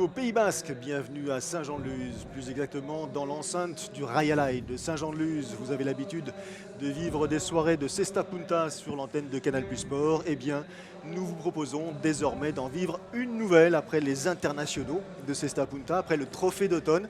au Pays Basque, bienvenue à Saint-Jean-de-Luz, plus exactement dans l'enceinte du Rayalay de Saint-Jean-de-Luz. Vous avez l'habitude de vivre des soirées de Cesta Punta sur l'antenne de Canal+ Sport. Eh bien, nous vous proposons désormais d'en vivre une nouvelle après les internationaux de Cesta Punta, après le trophée d'automne.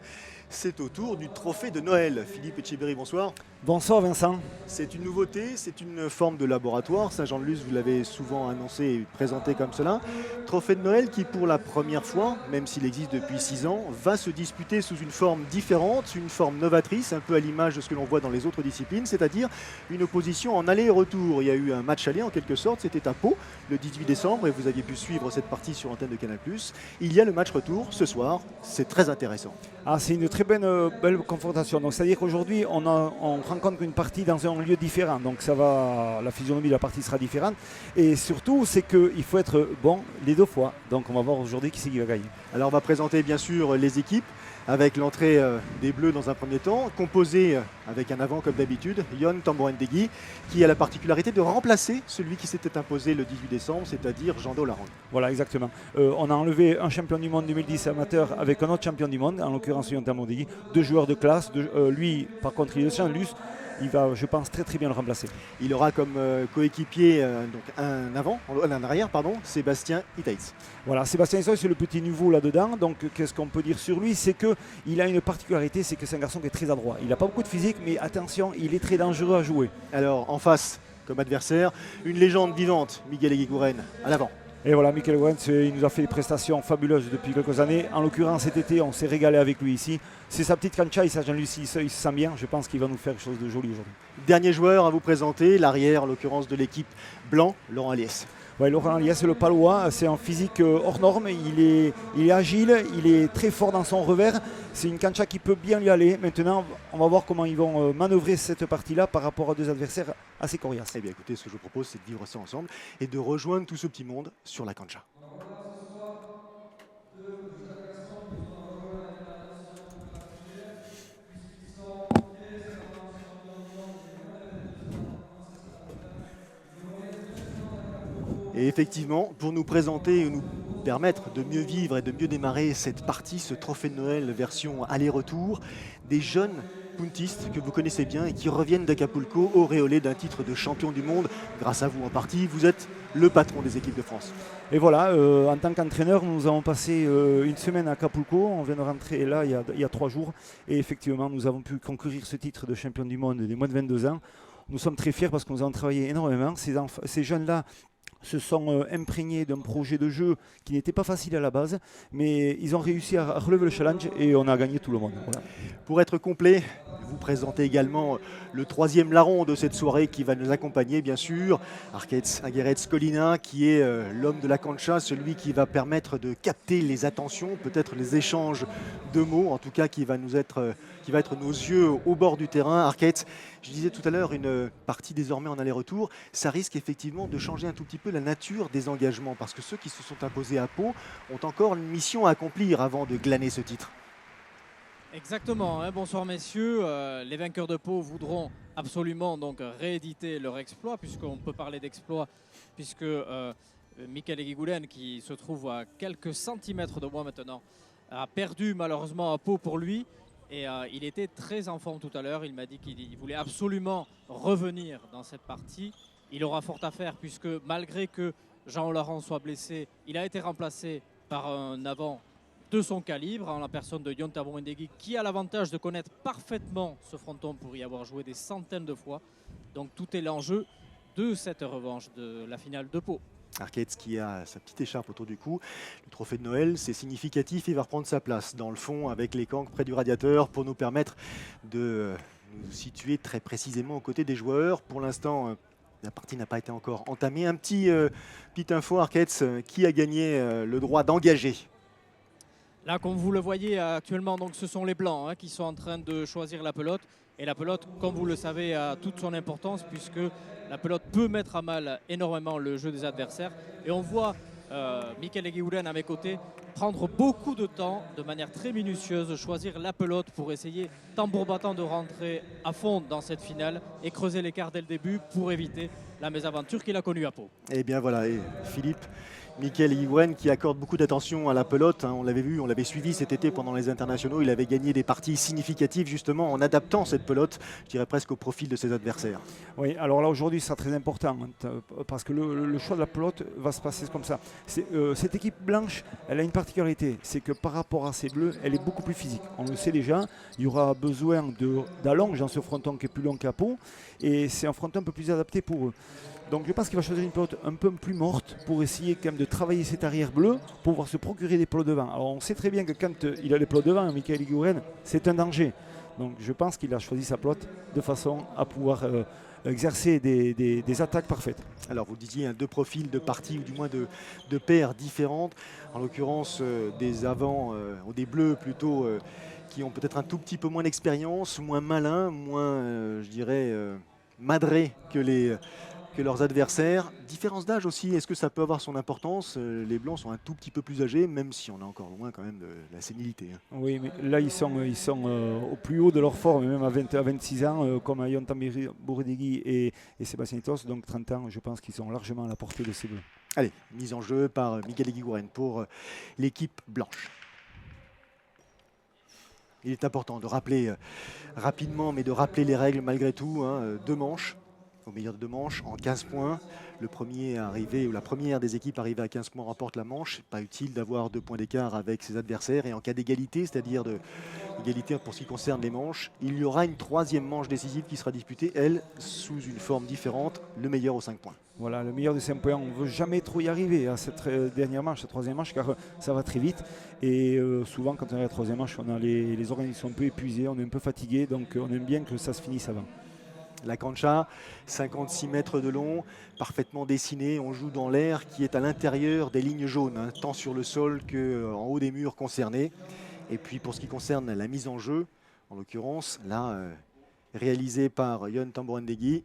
C'est au tour du trophée de Noël. Philippe Etcheberry, bonsoir. Bonsoir Vincent. C'est une nouveauté, c'est une forme de laboratoire. Saint-Jean-de-Luz, vous l'avez souvent annoncé et présenté comme cela. Trophée de Noël qui, pour la première fois, même s'il existe depuis 6 ans, va se disputer sous une forme différente, une forme novatrice, un peu à l'image de ce que l'on voit dans les autres disciplines, c'est-à-dire une opposition en aller-retour. Il y a eu un match aller en quelque sorte, c'était à Pau le 18 décembre et vous aviez pu suivre cette partie sur l'antenne de Canal+. Il y a le match retour ce soir, c'est très intéressant. Ah, c'est une très belle confrontation. Donc, c'est-à-dire qu'aujourd'hui, on rencontre une partie dans un lieu différent. Donc, la physionomie de la partie sera différente. Et surtout, c'est qu'il faut être bon les deux fois. Donc, on va voir aujourd'hui qui c'est qui va gagner. Alors, on va présenter bien sûr les équipes avec l'entrée des Bleus dans un premier temps, composée avec un avant comme d'habitude, Yon Tamborendegui, qui a la particularité de remplacer celui qui s'était imposé le 18 décembre, c'est-à-dire Jean-Do Larande. Voilà, exactement. On a enlevé un champion du monde 2010 amateur avec un autre champion du monde, en l'occurrence Yon Tamborendegui, deux joueurs de classe. Lui, par contre, il est de Saint-Luce. Il va, je pense, très bien le remplacer. Il aura comme coéquipier donc un arrière, Sébastien Itaïs. Voilà, Sébastien Itaïs, c'est le petit nouveau là-dedans. Donc, qu'est-ce qu'on peut dire sur lui? C'est qu'il a une particularité, c'est que c'est un garçon qui est très adroit. Il n'a pas beaucoup de physique, mais attention, il est très dangereux à jouer. Alors, en face, comme adversaire, une légende vivante, Miguel Eguiguren, à l'avant. Et voilà, Michael Wentz, il nous a fait des prestations fabuleuses depuis quelques années. En l'occurrence, cet été, on s'est régalé avec lui ici. C'est sa petite cancha, il se sent bien. Je pense qu'il va nous faire quelque chose de joli aujourd'hui. Dernier joueur à vous présenter, l'arrière, en l'occurrence de l'équipe blanc, Laurent Aliès. Ouais, Laurent Aliès, le Palois, c'est un physique hors norme. Il est agile, il est très fort dans son revers. C'est une cancha qui peut bien lui aller. Maintenant, on va voir comment ils vont manœuvrer cette partie-là par rapport à deux adversaires assez coriaces. Eh bien, écoutez, ce que je vous propose, c'est de vivre ça ensemble et de rejoindre tout ce petit monde sur la cancha. Et effectivement, pour nous présenter et nous permettre de mieux vivre et de mieux démarrer cette partie, ce trophée de Noël version aller-retour, des jeunes puntistes que vous connaissez bien et qui reviennent d'Acapulco auréolés d'un titre de champion du monde. Grâce à vous en partie, vous êtes le patron des équipes de France. Et voilà, en tant qu'entraîneur, nous avons passé une semaine à Acapulco. On vient de rentrer là il y a 3 jours. Et effectivement, nous avons pu concourir ce titre de champion du monde des moins de 22 ans. Nous sommes très fiers parce que nous avons travaillé énormément. Ces jeunes-là se sont imprégnés d'un projet de jeu qui n'était pas facile à la base, mais ils ont réussi à relever le challenge et on a gagné tout le monde. Voilà. Pour être complet, vous présentez également le 3e larron de cette soirée qui va nous accompagner, bien sûr, Arquetz Aguerretz Colina, qui est l'homme de la cancha, celui qui va permettre de capter les attentions, peut-être les échanges de mots, en tout cas qui va être nos yeux au bord du terrain. Arquetz, je disais tout à l'heure, une partie désormais en aller-retour, ça risque effectivement de changer un tout petit peu la nature des engagements, parce que ceux qui se sont imposés à Pau ont encore une mission à accomplir avant de glaner ce titre. Exactement, hein. Bonsoir messieurs. Les vainqueurs de Pau voudront absolument donc rééditer leur exploit, puisqu'on peut parler d'exploit, puisque Michael Eguiguren, qui se trouve à quelques centimètres de moi maintenant, a perdu malheureusement à Pau pour lui. Et il était très en forme tout à l'heure. Il m'a dit qu'il voulait absolument revenir dans cette partie. Il aura fort à faire, puisque malgré que Jean-Laurent soit blessé, il a été remplacé par un avant de son calibre, en la personne de Yon Tamborendegui, qui a l'avantage de connaître parfaitement ce fronton pour y avoir joué des centaines de fois. Donc tout est l'enjeu de cette revanche de la finale de Pau. Arquetz qui a sa petite écharpe autour du cou. Le trophée de Noël, c'est significatif. Il va reprendre sa place dans le fond avec les cancres près du radiateur pour nous permettre de nous situer très précisément aux côtés des joueurs. Pour l'instant, la partie n'a pas été encore entamée. Un petite info, Arquetz, qui a gagné le droit d'engager? Là, comme vous le voyez actuellement, donc, ce sont les Blancs qui sont en train de choisir la pelote. Et la pelote, comme vous le savez, a toute son importance, puisque la pelote peut mettre à mal énormément le jeu des adversaires. Et on voit Michael Eguiguren à mes côtés prendre beaucoup de temps, de manière très minutieuse, choisir la pelote pour essayer, tambour battant, de rentrer à fond dans cette finale et creuser l'écart dès le début pour éviter la mésaventure qu'il a connue à Pau. Eh bien voilà, et Philippe, Michael Higuaín qui accorde beaucoup d'attention à la pelote, hein. On l'avait vu, on l'avait suivi cet été pendant les internationaux. Il avait gagné des parties significatives justement en adaptant cette pelote, je dirais presque au profil de ses adversaires. Oui, alors là aujourd'hui, c'est très important parce que le choix de la pelote va se passer comme ça. Cette équipe blanche, elle a une particularité, c'est que par rapport à ces bleus, elle est beaucoup plus physique. On le sait déjà, il y aura besoin d'allonge dans ce fronton qui est plus long qu'à Pau et c'est un fronton un peu plus adapté pour eux. Donc je pense qu'il va choisir une pelote un peu plus morte pour essayer quand même de travailler cet arrière bleu pour pouvoir se procurer des plots devant. Alors on sait très bien que quand il a les plots devant, Michael Higuaín, c'est un danger. Donc je pense qu'il a choisi sa pelote de façon à pouvoir exercer des attaques parfaites. Alors vous disiez deux profils de parties ou du moins de paires différentes, en l'occurrence des avants ou des bleus plutôt qui ont peut-être un tout petit peu moins d'expérience, moins malins, moins je dirais madrés que leurs adversaires. Différence d'âge aussi, est-ce que ça peut avoir son importance? Les Blancs sont un tout petit peu plus âgés, même si on est encore loin quand même de la sénilité, hein. Oui, mais là ils sont au plus haut de leur forme, même à 26 ans, comme Ayon Bouredegui et Sébastien Itos, donc 30 ans, je pense qu'ils sont largement à la portée de ces bleus. Allez, mise en jeu par Miguel Higuaín pour l'équipe blanche. Il est important de rappeler rapidement, mais de rappeler les règles malgré tout, hein. Deux manches, au meilleur de deux manches, en 15 points. Le premier arrivé, ou la première des équipes arrivée à 15 points remporte la manche. Pas utile d'avoir 2 points d'écart avec ses adversaires. Et en cas d'égalité, c'est-à-dire d'égalité pour ce qui concerne les manches, il y aura une troisième manche décisive qui sera disputée, elle, sous une forme différente, le meilleur aux 5 points. Voilà, le meilleur de 5 points. On ne veut jamais trop y arriver à cette dernière manche, cette troisième manche, car ça va très vite. Et souvent, quand on est à la troisième manche, on a les organes qui sont un peu épuisés, on est un peu fatigué, donc on aime bien que ça se finisse avant. La cancha, 56 mètres de long, parfaitement dessinée. On joue dans l'air qui est à l'intérieur des lignes jaunes, hein, tant sur le sol qu'en haut des murs concernés. Et puis pour ce qui concerne la mise en jeu, en l'occurrence, là, réalisée par Yon Tamborendegui,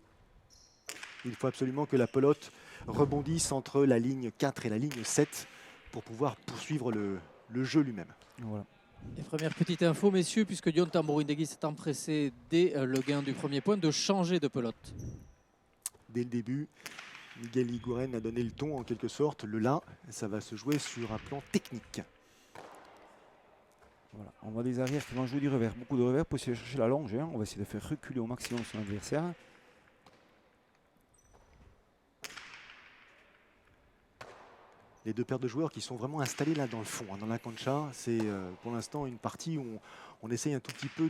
il faut absolument que la pelote rebondisse entre la ligne 4 et la ligne 7 pour pouvoir poursuivre le jeu lui-même. Voilà. Et première petite info, messieurs, puisque Yon Tamborindegui s'est empressé dès le gain du premier point de changer de pelote. Dès le début, Miguel Higuaín a donné le ton en quelque sorte. Le là, ça va se jouer sur un plan technique. Voilà. On voit des arrières qui vont jouer du revers. Beaucoup de revers pour essayer de chercher la longe, hein. On va essayer de faire reculer au maximum son adversaire. Les deux paires de joueurs qui sont vraiment installés là dans le fond, hein, dans la cancha. C'est pour l'instant une partie où on essaye un tout petit peu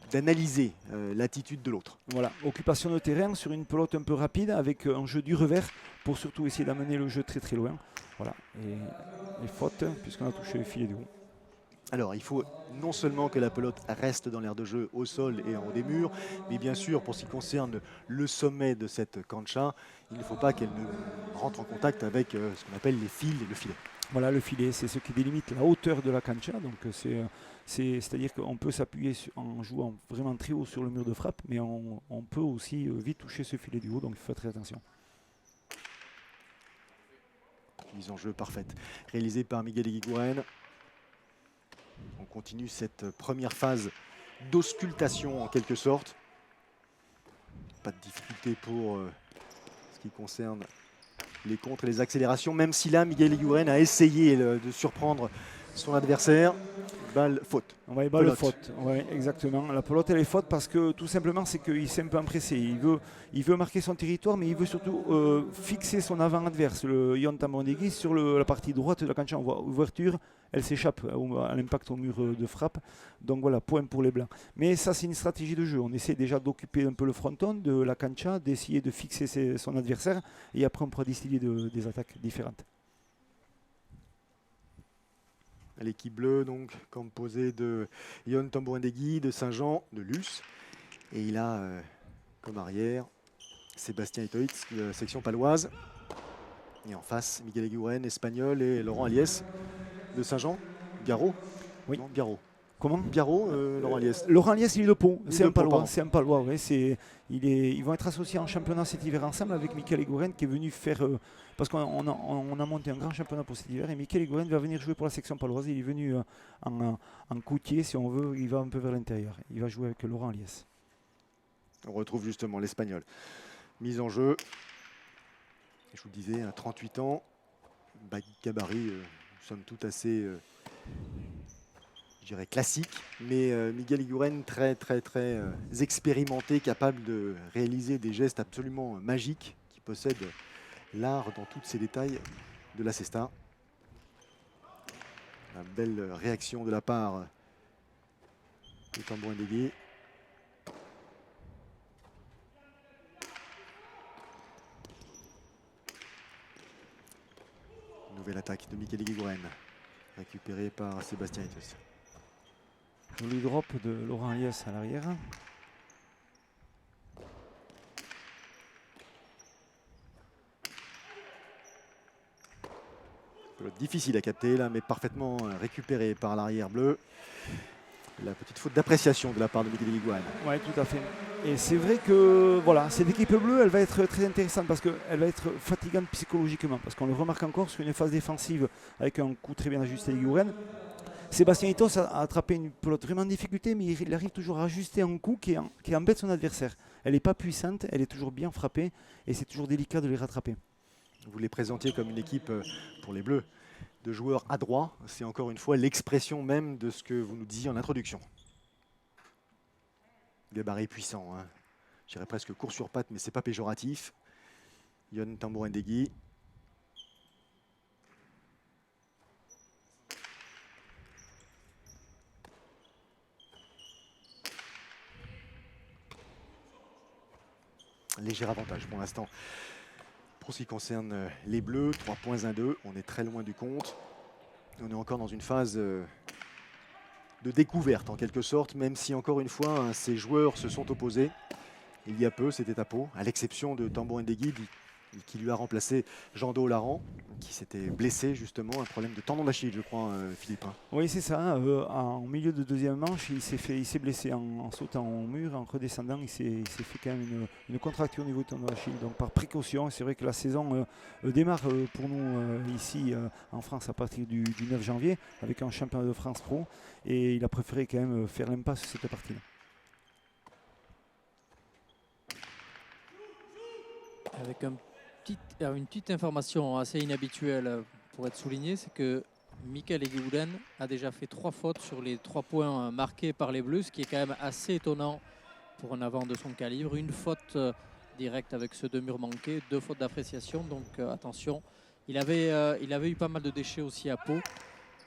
d'analyser l'attitude de l'autre. Voilà, occupation de terrain sur une pelote un peu rapide avec un jeu du revers pour surtout essayer d'amener le jeu très très loin. Voilà, et faute puisqu'on a touché le filet du haut. Alors il faut non seulement que la pelote reste dans l'aire de jeu au sol et en haut des murs, mais bien sûr pour ce qui concerne le sommet de cette cancha, il ne faut pas qu'elle ne rentre en contact avec ce qu'on appelle les fils et le filet. Voilà, le filet, c'est ce qui délimite la hauteur de la cancha. Donc c'est-à-dire qu'on peut s'appuyer en jouant vraiment très haut sur le mur de frappe, mais on peut aussi vite toucher ce filet du haut, donc il faut faire très attention. Mise en jeu parfaite, réalisée par Miguel Higuaín. On continue cette première phase d'auscultation en quelque sorte. Pas de difficulté pour ce qui concerne les contres et les accélérations, même si là Miguel Higuaín a essayé de surprendre son adversaire. Balle faute. Ouais, balle faute, ouais, exactement. La pelote elle est faute parce que tout simplement c'est qu'il s'est un peu empressé. Il veut marquer son territoire, mais il veut surtout fixer son avant adverse, le Yon Tamborendegui, sur la partie droite de la cancha. On voit ouverture, elle s'échappe à l'impact au mur de frappe. Donc voilà, point pour les blancs. Mais ça c'est une stratégie de jeu. On essaie déjà d'occuper un peu le fronton de la cancha, d'essayer de fixer son adversaire, et après on pourra distiller des attaques différentes. L'équipe bleue, donc, composée de Yon Tamborendegui, de Saint-Jean, de Luce. Et il a comme arrière Sébastien Itoitz, de la section paloise. Et en face, Miguel Higuaín, espagnol, et Laurent Aliès, de Saint-Jean. Biarro. Oui. Non, Biarro. Comment? Biarro, Laurent Aliès. Laurent Aliès, il est de Pau. C'est un Palois. C'est un Palois. Ouais. Ils vont être associés en championnat cet hiver ensemble avec Michael Higuaín qui est venu faire. Parce qu'on a monté un grand championnat pour cet hiver et Michael Higuaín va venir jouer pour la section paloise. Il est venu en coutier, si on veut. Il va un peu vers l'intérieur. Il va jouer avec Laurent Aliès. On retrouve justement l'Espagnol. Mise en jeu. Je vous disais, à 38 ans. Gabarit, somme toute assez, je dirais, classique, mais Miguel Iguren très expérimenté, capable de réaliser des gestes absolument magiques, qui possède l'art dans tous ses détails de la cesta. Une belle réaction de la part de Tambourin Degui. Nouvelle attaque de Miguel Iguren, récupérée par Sébastien Etos. Joli drop de Laurent Aliès à l'arrière. Difficile à capter là, mais parfaitement récupéré par l'arrière bleu. La petite faute d'appréciation de la part de Miguel Iguren. Oui, tout à fait. Et c'est vrai que voilà, cette équipe bleue, elle va être très intéressante parce qu'elle va être fatigante psychologiquement. Parce qu'on le remarque encore sur une phase défensive avec un coup très bien ajusté d'Iguren. Sébastien Etos a attrapé une pelote vraiment en difficulté, mais il arrive toujours à ajuster un coup qui embête son adversaire. Elle n'est pas puissante, elle est toujours bien frappée et c'est toujours délicat de les rattraper. Vous les présentiez comme une équipe, pour les Bleus, de joueurs adroits. C'est encore une fois l'expression même de ce que vous nous disiez en introduction. Gabarit puissant, hein. Je dirais presque court sur patte, mais c'est pas péjoratif. Yon Tambourin Degui. Léger avantage pour l'instant. Pour ce qui concerne les Bleus, 3 points 1-2, on est très loin du compte. On est encore dans une phase de découverte en quelque sorte, même si encore une fois, hein, ces joueurs se sont opposés. Il y a peu, c'était à Pau, à l'exception de Tambourin Degui qui lui a remplacé Jean-Do Laran, qui s'était blessé justement, un problème de tendon d'Achille, je crois, Philippe. Oui, c'est ça. En milieu de deuxième manche, il s'est blessé en sautant au mur, en redescendant, il s'est fait quand même une contracture au niveau du tendon d'Achille. Donc par précaution, c'est vrai que la saison démarre pour nous ici en France à partir du 9 janvier avec un championnat de France Pro, et il a préféré quand même faire l'impasse sur cette partie-là. Avec une petite information assez inhabituelle pour être soulignée, c'est que Mikael Eguiguren a déjà fait 3 fautes sur les 3 points marqués par les Bleus, ce qui est quand même assez étonnant pour un avant de son calibre. Une faute directe avec ce 2 murs manqués, 2 fautes d'appréciation, donc attention. Il avait eu pas mal de déchets aussi à Pau.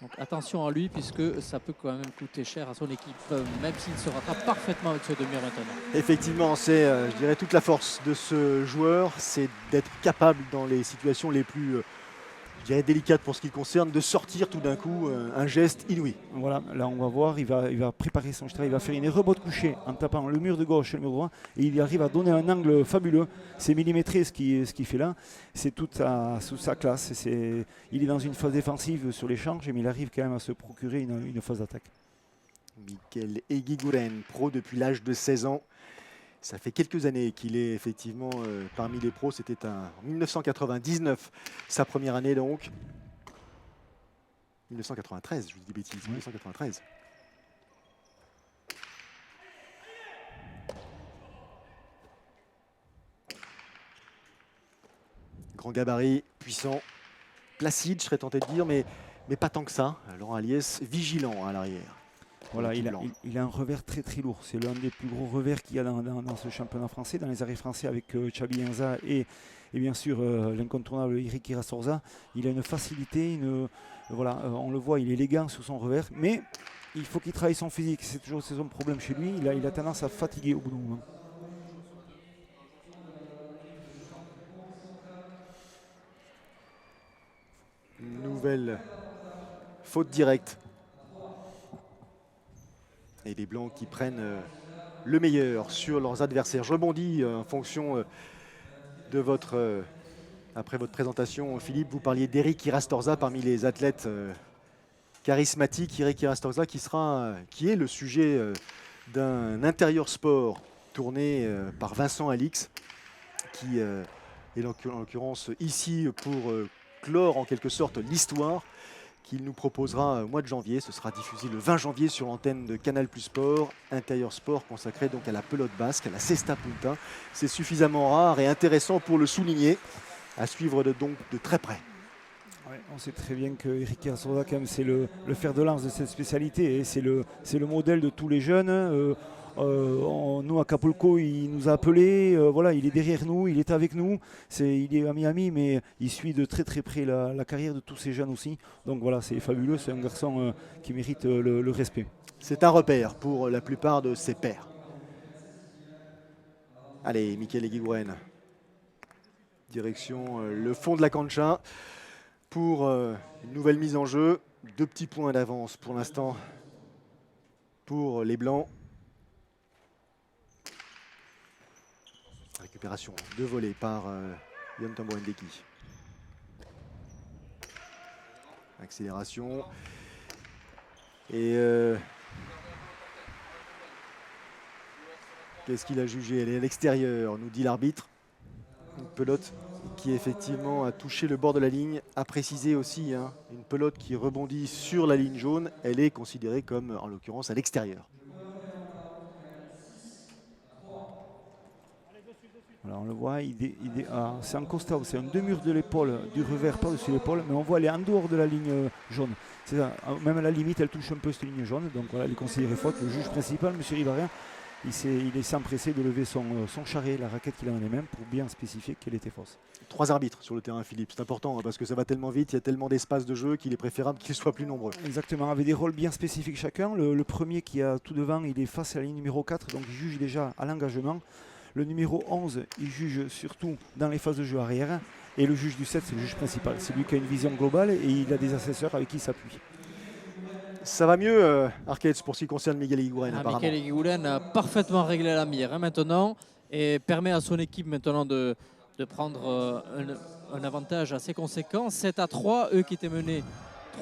Donc attention à lui, puisque ça peut quand même coûter cher à son équipe, même s'il se rattrape parfaitement avec ce demi-heure maintenant. Effectivement, c'est, je dirais, toute la force de ce joueur, c'est d'être capable dans les situations les plus, je dirais, délicates pour ce qui le concerne, de sortir tout d'un coup un geste inouï. Voilà, là on va voir, il va préparer son travail, il va faire une rebote couchée en tapant le mur de gauche et le mur droit, et il arrive à donner un angle fabuleux. C'est millimétré ce qu'il fait là, c'est toute sa classe. Il est dans une phase défensive sur l'échange, mais il arrive quand même à se procurer une phase d'attaque. Mikael Eguiguren, pro depuis l'âge de 16 ans. Ça fait quelques années qu'il est effectivement parmi les pros. C'était en 1999, sa première année donc. 1993, je vous dis des bêtises, 1993. Grand gabarit, puissant, placide, je serais tenté de dire, mais pas tant que ça. Laurent Aliès, vigilant à l'arrière. Voilà, il a un revers très lourd. C'est l'un des plus gros revers qu'il y a dans ce championnat français, dans les arrêts français avec Xabi Enza et bien sûr l'incontournable Eric Irasorza. Il a une facilité, voilà, on le voit, il est élégant sur son revers, mais il faut qu'il travaille son physique. C'est toujours son problème chez lui. Il a tendance à fatiguer au bout d'un moment. Nouvelle faute directe. Et les Blancs qui prennent le meilleur sur leurs adversaires. Je rebondis en fonction de après votre présentation, Philippe, vous parliez d'Eric Irastorza parmi les athlètes charismatiques. Eric Irastorza qui est le sujet d'un intérieur sport tourné par Vincent Alix, qui est en l'occurrence ici pour clore en quelque sorte l'histoire, qu'il nous proposera au mois de janvier. Ce sera diffusé le 20 janvier sur l'antenne de Canal+ Sport, intérieur sport consacré donc à la pelote basque, à la cesta punta. C'est suffisamment rare et intéressant pour le souligner, à suivre donc de très près. Ouais, on sait très bien que Eric Assoda, quand même, c'est le fer de lance de cette spécialité et c'est le modèle de tous les jeunes. Nous, à Acapulco, il nous a appelés. Voilà, il est derrière nous, il est avec nous. Il est à Miami, mais il suit de très très près la carrière de tous ces jeunes aussi. Donc voilà, c'est fabuleux. C'est un garçon qui mérite le respect. C'est un repère pour la plupart de ses pairs. Allez, Michele Eguiguren. Direction le fond de la cancha pour une nouvelle mise en jeu. 2 petits points d'avance pour l'instant pour les Blancs. Récupération de volée par Yon Tambo-Ndeki. Accélération. Et qu'est-ce qu'il a jugé? Elle est à l'extérieur, nous dit l'arbitre. Une pelote qui effectivement a touché le bord de la ligne, a précisé aussi, hein, une pelote qui rebondit sur la ligne jaune, elle est considérée comme, en l'occurrence, à l'extérieur. Voilà, on le voit, c'est en costard, c'est un demi-mur de l'épaule, du revers par-dessus l'épaule, mais on voit elle est en dehors de la ligne jaune. Ça, même à la limite, elle touche un peu cette ligne jaune, donc voilà, elle est considérée faute. Le juge principal, M. Rivarien, il est s'empresser de lever son charret, la raquette qu'il a dans les mains, pour bien spécifier qu'elle était fausse. 3 arbitres sur le terrain, Philippe, c'est important, hein, parce que ça va tellement vite, il y a tellement d'espace de jeu qu'il est préférable qu'ils soient plus nombreux. Exactement, avec des rôles bien spécifiques chacun. Le premier qui est tout devant, il est face à la ligne numéro 4, donc il juge déjà à l'engagement. Le numéro 11, il juge surtout dans les phases de jeu arrière. Et le juge du 7, c'est le juge principal. C'est lui qui a une vision globale et il a des assesseurs avec qui il s'appuie. Ça va mieux, Arcades, pour ce qui concerne Miguel Eguiguren, apparemment. Michele Eguiguren a parfaitement réglé la mire maintenant et permet à son équipe maintenant de prendre un avantage assez conséquent. 7-3, eux qui étaient menés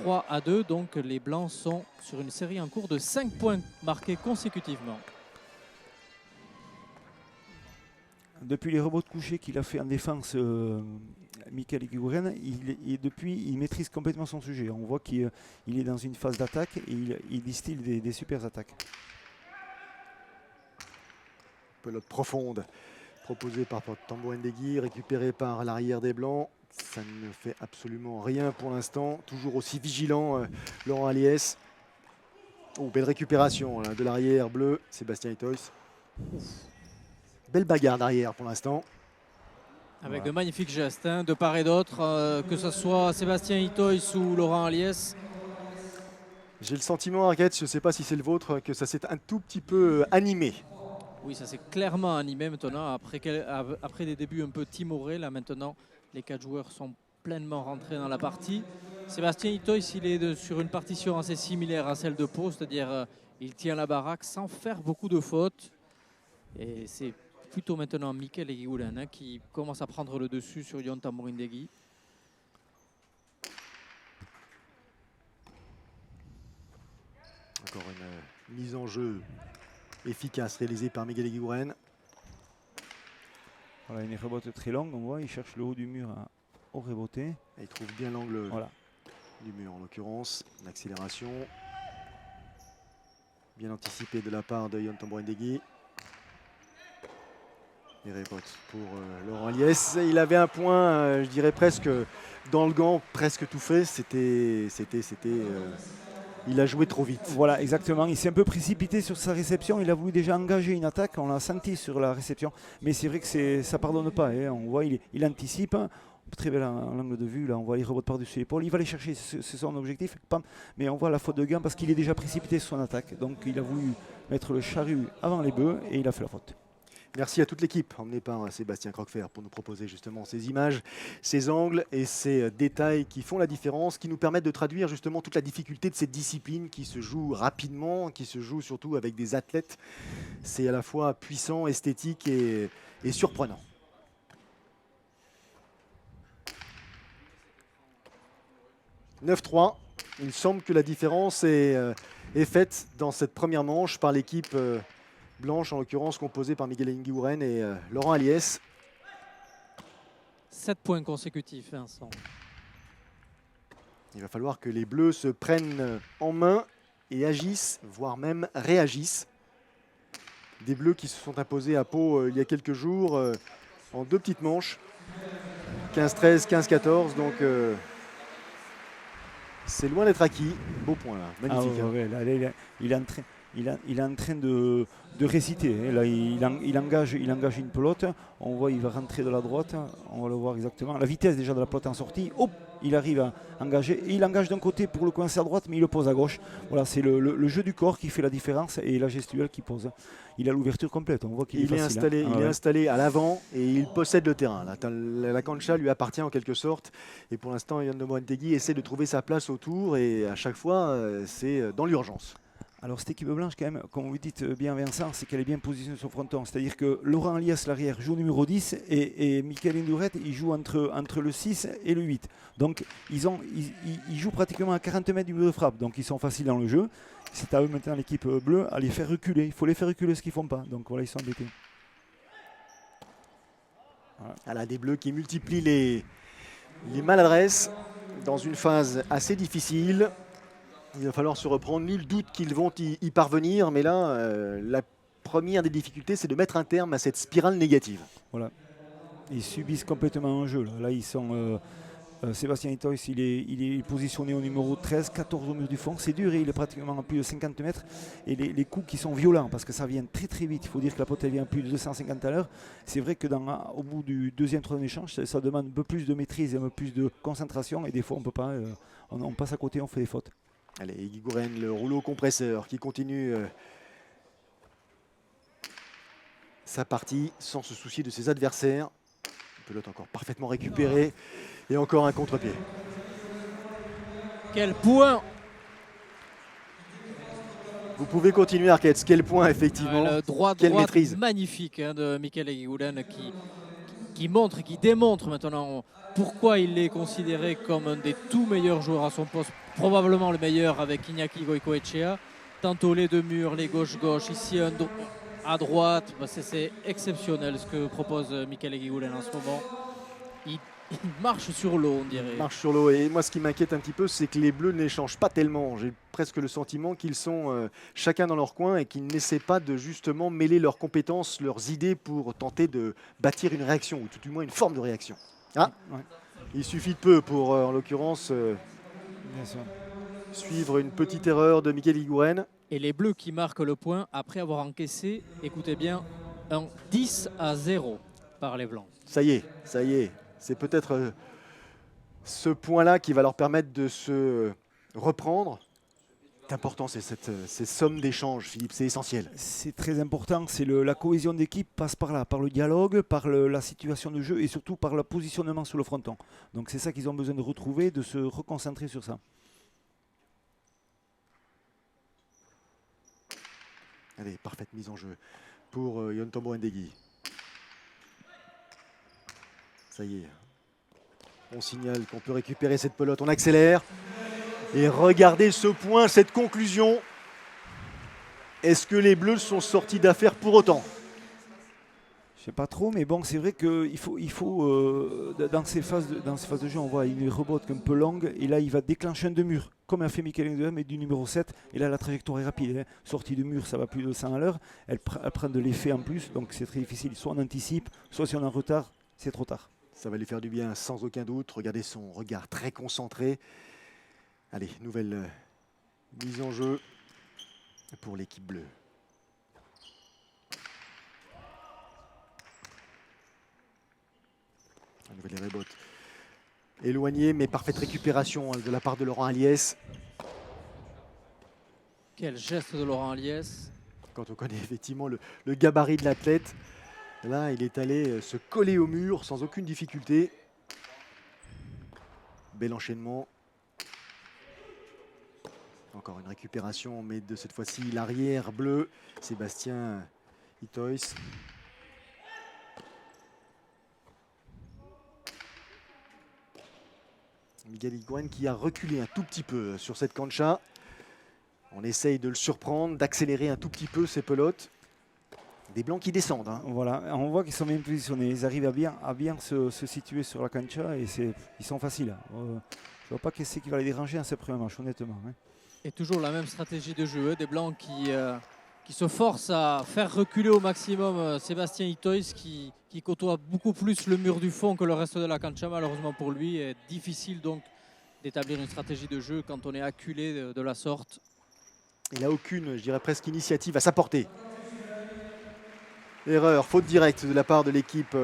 3-2. Donc les Blancs sont sur une série en cours de 5 points marqués consécutivement. Depuis les rebonds de coucher qu'il a fait en défense, Michele Eguiguren, depuis, il maîtrise complètement son sujet. On voit qu'il est dans une phase d'attaque et il distille des super attaques. Pelote profonde proposée par Tambo-Ndeki, récupérée par l'arrière des Blancs. Ça ne fait absolument rien pour l'instant. Toujours aussi vigilant, Laurent Aliès. Oh, belle récupération là, de l'arrière bleu, Sébastien Itois. Belle bagarre d'arrière pour l'instant. Avec de magnifiques gestes, hein, de part et d'autre, que ce soit Sébastien Itois ou Laurent Aliès. J'ai le sentiment, Arquette, je ne sais pas si c'est le vôtre, que ça s'est un tout petit peu animé. Oui, ça s'est clairement animé maintenant. Après des débuts un peu timorés, là maintenant, les 4 joueurs sont pleinement rentrés dans la partie. Sébastien Itois, il est sur une partition assez similaire à celle de Pau, c'est-à-dire il tient la baraque sans faire beaucoup de fautes. Et c'est plutôt maintenant Michele Eguiguren qui commence à prendre le dessus sur Yon Tambo-Ndeki. Encore une mise en jeu efficace réalisée par Miguel Eguiguren. Voilà, une rebote très longue, on voit, il cherche le haut du mur au reboter. Il trouve bien l'angle voilà. du mur en l'occurrence. L'accélération bien anticipée de la part de Yon Tambo-Ndeki. Et rebote pour Laurent Aliès. Il avait un point, je dirais presque dans le gant, presque tout fait. Il a joué trop vite. Voilà, exactement. Il s'est un peu précipité sur sa réception. Il a voulu déjà engager une attaque. On l'a senti sur la réception. Mais c'est vrai que ça ne pardonne pas. Hein. On voit, il anticipe. Très belle en angle de vue. Là, on voit les rebotes par-dessus l'épaule. Il va aller chercher, c'est son objectif. Mais on voit la faute de gain parce qu'il est déjà précipité sur son attaque. Donc il a voulu mettre le charrue avant les bœufs et il a fait la faute. Merci à toute l'équipe emmenée par Sébastien Croquefer pour nous proposer justement ces images, ces angles et ces détails qui font la différence, qui nous permettent de traduire justement toute la difficulté de cette discipline qui se joue rapidement, qui se joue surtout avec des athlètes. C'est à la fois puissant, esthétique et surprenant. « 9-3 ». Il semble que la différence est faite dans cette première manche par l'équipe blanche, en l'occurrence composée par Miguel Eguiguren et Laurent Aliès. 7 points consécutifs, Vincent. Il va falloir que les Bleus se prennent en main et agissent, voire même réagissent. Des Bleus qui se sont imposés à Pau il y a quelques jours en 2 petites manches. 15-13, 15-14, donc C'est loin d'être acquis. Beau point là, Ah magnifique. ouais, hein. ouais, là, il est en train, il est en train de réciter. Hein. Là, il engage une pelote. On voit, il va rentrer de la droite. On va le voir exactement. La vitesse déjà de la pelote en sortie. Hop, il arrive à engager. Et il engage d'un côté pour le coincer à droite, mais il le pose à gauche. Voilà, c'est le jeu du corps qui fait la différence et la gestuelle qui pose. Il a l'ouverture complète. On voit qu'il est facile. Installé, hein. il est installé à l'avant et il possède le terrain. La cancha lui appartient en quelque sorte. Et pour l'instant, Yann Moentegui essaie de trouver sa place autour et à chaque fois, c'est dans l'urgence. Alors cette équipe blanche, quand même, comme vous dites bien Vincent, c'est qu'elle est bien positionnée sur le fronton. C'est-à-dire que Laurent Alias, l'arrière, joue numéro 10 et Michael Indurette, il joue entre le 6 et le 8. Donc ils jouent pratiquement à 40 mètres du mur de frappe. Donc ils sont faciles dans le jeu. C'est à eux maintenant, l'équipe bleue, à les faire reculer. Il faut les faire reculer ce qu'ils ne font pas. Donc voilà, ils sont embêtés. Voilà, des bleus qui multiplient les maladresses dans une phase assez difficile. Il va falloir se reprendre. Nul doute qu'ils vont y parvenir. Mais là, la première des difficultés, c'est de mettre un terme à cette spirale négative. Voilà. Ils subissent complètement un jeu. Là ils sont... Sébastien Itois, il est positionné au numéro 13, 14 au mur du fond. C'est dur, il est pratiquement à plus de 50 mètres. Et les coups qui sont violents, parce que ça vient très très vite. Il faut dire que la pote elle vient à plus de 250 à l'heure. C'est vrai que au bout du deuxième, troisième échange, ça demande un peu plus de maîtrise et un peu plus de concentration. Et des fois, on peut pas. On passe à côté, on fait des fautes. Allez, Guigouren, le rouleau compresseur qui continue sa partie sans se soucier de ses adversaires. Pelote encore parfaitement récupérée. Et encore un contre-pied. Quel point! Vous pouvez continuer, Arquette. Quel point, effectivement. Le droit Quelle maîtrise. magnifique de Michael Guigoulen qui montre et qui démontre maintenant pourquoi il est considéré comme un des tout meilleurs joueurs à son poste. Probablement le meilleur avec Iñaki Goicoechea. Tantôt les deux murs, les gauche-gauche, ici un à droite. C'est exceptionnel ce que propose Michael Guigoulen en ce moment. Il marche sur l'eau, on dirait. Il marche sur l'eau. Et moi, ce qui m'inquiète un petit peu, c'est que les Bleus n'échangent pas tellement. J'ai presque le sentiment qu'ils sont chacun dans leur coin et qu'ils n'essaient pas de justement mêler leurs compétences, leurs idées pour tenter de bâtir une réaction, ou tout du moins une forme de réaction. Ah, Ouais. Il suffit de peu pour, en l'occurrence, Bien sûr. suivre une petite erreur de Michael Guigouren. Et les Bleus qui marquent le point après avoir encaissé, écoutez bien, un 10-0 par les Blancs. Ça y est. C'est peut-être ce point-là qui va leur permettre de se reprendre. C'est important, ces sommes d'échanges, Philippe, c'est essentiel. C'est très important, la cohésion d'équipe passe par là, par le dialogue, par la situation de jeu et surtout par le positionnement sur le fronton. Donc c'est ça qu'ils ont besoin de retrouver, de se reconcentrer sur ça. Allez, parfaite mise en jeu pour Yontombo Ndegui. Ça y est, on signale qu'on peut récupérer cette pelote, on accélère. Et regardez ce point, cette conclusion. Est-ce que les Bleus sont sortis d'affaire pour autant? Je ne sais pas trop, mais bon, c'est vrai qu'il faut dans ces phases de jeu, on voit une rebote un peu longue, et là, il va déclencher un demi-mur, comme a fait Michael Indurette, mais du numéro 7. Et là, la trajectoire est rapide. Hein. Sortie de mur, ça va plus de 100 à l'heure. Elle prend de l'effet en plus, donc c'est très difficile. Soit on anticipe, soit si on est en retard, c'est trop tard. Ça va lui faire du bien, sans aucun doute. Regardez son regard très concentré. Allez, nouvelle mise en jeu pour l'équipe bleue. La nouvelle rebote. Éloigné, mais parfaite récupération de la part de Laurent Aliès. Quel geste de Laurent Aliès. Quand on connaît effectivement le gabarit de l'athlète, là, il est allé se coller au mur sans aucune difficulté. Bel enchaînement. Encore une récupération, mais de cette fois-ci l'arrière bleu, Sébastien Itois. Miguel Higuaín qui a reculé un tout petit peu sur cette cancha. On essaye de le surprendre, d'accélérer un tout petit peu ses pelotes. Des Blancs qui descendent. Hein. Voilà, on voit qu'ils sont bien positionnés. Ils arrivent à bien se situer sur la cancha et ils sont faciles. Je ne vois pas qu'est-ce qui va les déranger en ce premier match, honnêtement. Hein. Et toujours la même stratégie de jeu, des Blancs qui se forcent à faire reculer au maximum Sébastien Itois qui côtoie beaucoup plus le mur du fond que le reste de la cancha, malheureusement pour lui. Et difficile donc d'établir une stratégie de jeu quand on est acculé de la sorte. Il n'a aucune, je dirais presque, initiative à sa portée. Erreur, faute directe de la part de l'équipe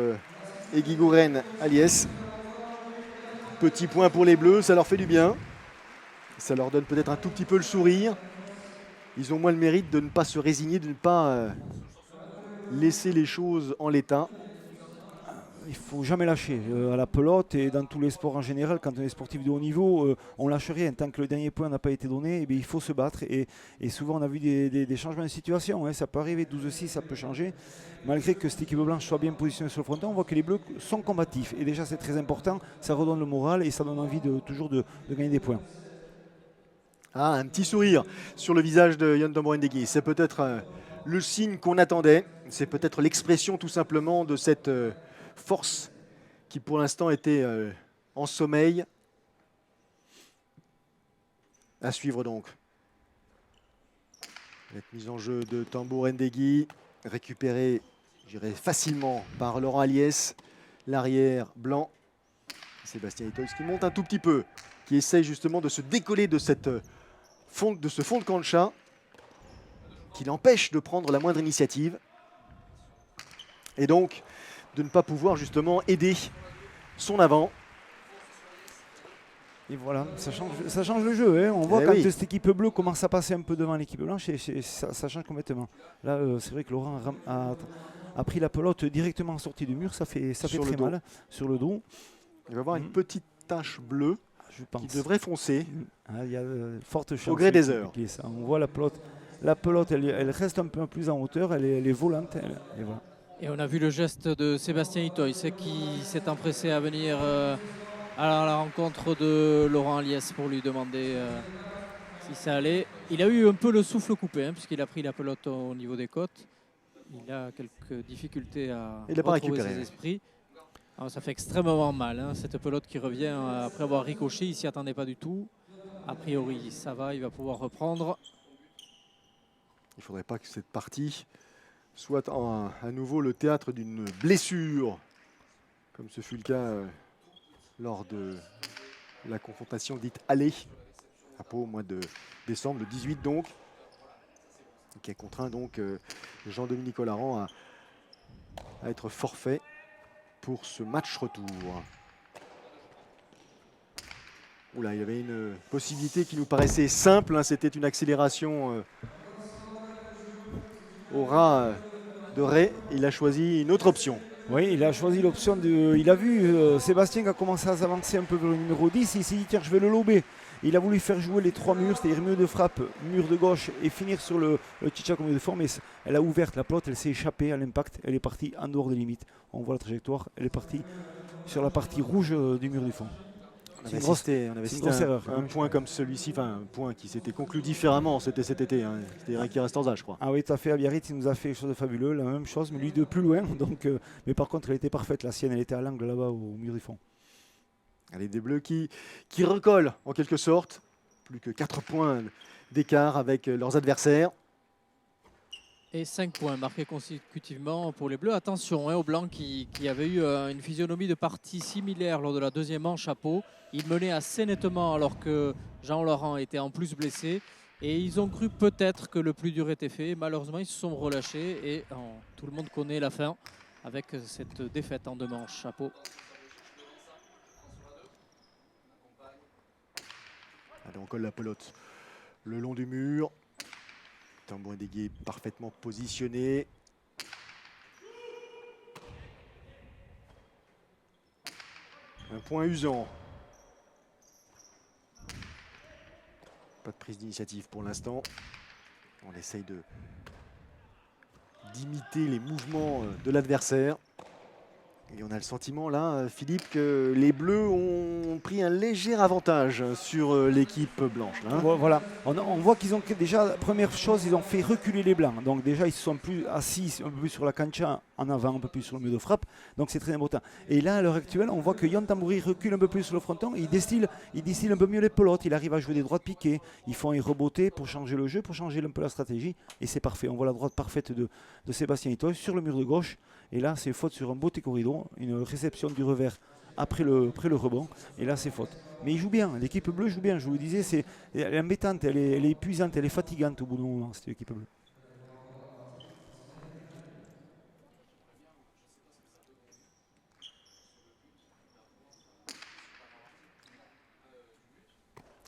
Eguiguren Aliès. Petit point pour les Bleus, ça leur fait du bien. Ça leur donne peut-être un tout petit peu le sourire. Ils ont moins le mérite de ne pas se résigner, de ne pas laisser les choses en l'état. Il ne faut jamais lâcher à la pelote et dans tous les sports en général. Quand on est sportif de haut niveau, on lâche rien. Tant que le dernier point n'a pas été donné, eh bien, il faut se battre. Et souvent, on a vu des changements de situation. Hein. Ça peut arriver, 12-6, ça peut changer. Malgré que cette équipe blanche soit bien positionnée sur le fronton, on voit que les Bleus sont combatifs. Et déjà, c'est très important. Ça redonne le moral et ça donne envie toujours de gagner des points. Ah, un petit sourire sur le visage de Yon Tambor-Ndegui. C'est peut-être le signe qu'on attendait. C'est peut-être l'expression tout simplement de cette force qui pour l'instant était en sommeil. À suivre donc. Cette mise en jeu de Tambor-Ndegui, récupérée, je dirais, facilement par Laurent Aliès. L'arrière blanc. Sébastien Itoy qui monte un tout petit peu, qui essaye justement de se décoller de, ce fond de cancha, qui l'empêche de prendre la moindre initiative. Et donc, de ne pas pouvoir justement aider son avant. Et voilà, ça change le jeu. Hein. On voit quand cette équipe bleue commence à passer un peu devant l'équipe blanche et ça change complètement. Là, c'est vrai que Laurent a pris la pelote directement en sortie du mur. Ça fait très mal sur le dos. Il va y avoir une petite tache bleue qui devrait foncer. Il y a forte chance. Au gré des heures. Ça. On voit la pelote elle reste un peu plus en hauteur. Elle est volante. Et voilà. Et on a vu le geste de Sébastien Itoy, c'est qui s'est empressé à venir à la rencontre de Laurent Aliès pour lui demander si ça allait. Il a eu un peu le souffle coupé, puisqu'il a pris la pelote au niveau des côtes. Il a quelques difficultés à retrouver ses esprits. Alors, ça fait extrêmement mal, cette pelote qui revient après avoir ricoché. Il ne s'y attendait pas du tout. A priori, ça va, il va pouvoir reprendre. Il ne faudrait pas que cette partie soit à nouveau le théâtre d'une blessure, comme ce fut le cas lors de la confrontation dite aller à Pau au mois de décembre, le 18 donc, qui a contraint donc Jean-Dominique Olaran à être forfait pour ce match retour. Oula, il y avait une possibilité qui nous paraissait simple, c'était une accélération au ras de Ray. Il a choisi une autre option. Oui, il a choisi l'option de... Il a vu Sébastien qui a commencé à s'avancer un peu vers le numéro 10. Il s'est dit, tiens, je vais le lober. Il a voulu faire jouer les trois murs, c'est-à-dire mur de frappe, mur de gauche et finir sur le Tchitchak au milieu de fond. Mais elle a ouvert la pelote, elle s'est échappée à l'impact. Elle est partie en dehors des limites. On voit la trajectoire. Elle est partie sur la partie rouge du mur du fond. On avait assisté un point comme celui-ci, enfin un point qui s'était conclu différemment, c'était cet été, c'était Eric Restazza, je crois. Ah oui, tout à fait, à Biarritz, il nous a fait quelque chose de fabuleux, la même chose, mais lui de plus loin, donc, mais par contre elle était parfaite, la sienne, elle était à l'angle là-bas au mur du fond. Allez, des Bleus qui recollent en quelque sorte, plus que 4 points d'écart avec leurs adversaires. Et 5 points marqués consécutivement pour les Bleus. Attention aux Blancs qui avaient eu une physionomie de partie similaire lors de la deuxième manche à Pau. Ils menaient assez nettement alors que Jean-Laurent était en plus blessé. Et ils ont cru peut-être que le plus dur était fait. Malheureusement, ils se sont relâchés et tout le monde connaît la fin avec cette défaite en 2 manches à Pau. Allez, on colle la pelote le long du mur. Tambor-Ndegui parfaitement positionné. Un point usant. Pas de prise d'initiative pour l'instant. On essaye d'imiter les mouvements de l'adversaire. Et on a le sentiment là, Philippe, que les Bleus ont pris un léger avantage sur l'équipe blanche. Là, Voilà, on voit qu'ils ont déjà, première chose, ils ont fait reculer les Blancs. Donc déjà, ils se sont plus assis un peu plus sur la cancha en avant, un peu plus sur le mur de frappe. Donc c'est très important. Et là, à l'heure actuelle, on voit que Yon Tambori recule un peu plus sur le fronton. Il distille un peu mieux les pelotes. Il arrive à jouer des droites piquées. Ils font un reboté pour changer le jeu, pour changer un peu la stratégie. Et c'est parfait. On voit la droite parfaite de Sébastien Itoy sur le mur de gauche. Et là, c'est faute sur un beau corridor, une réception du revers après le rebond. Et là, c'est faute. Mais il joue bien, l'équipe bleue joue bien, je vous le disais, elle est embêtante, elle est épuisante, elle est fatigante au bout d'un moment, cette équipe bleue.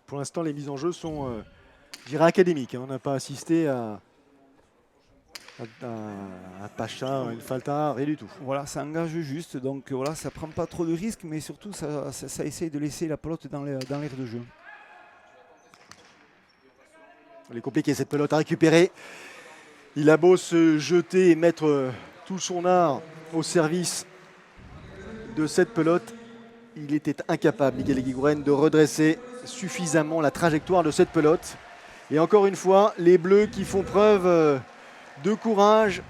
Pour l'instant, les mises en jeu sont, je dirais, académiques. On n'a pas assisté à Pacha, à une Falta, rien du tout. Voilà, ça engage juste, donc voilà, ça prend pas trop de risques, mais surtout ça essaye de laisser la pelote dans l'air de jeu. Il est compliqué cette pelote à récupérer. Il a beau se jeter et mettre tout son art au service de cette pelote, il était incapable, Miguel Eguiguren, de redresser suffisamment la trajectoire de cette pelote. Et encore une fois, les Bleus qui font preuve de courage,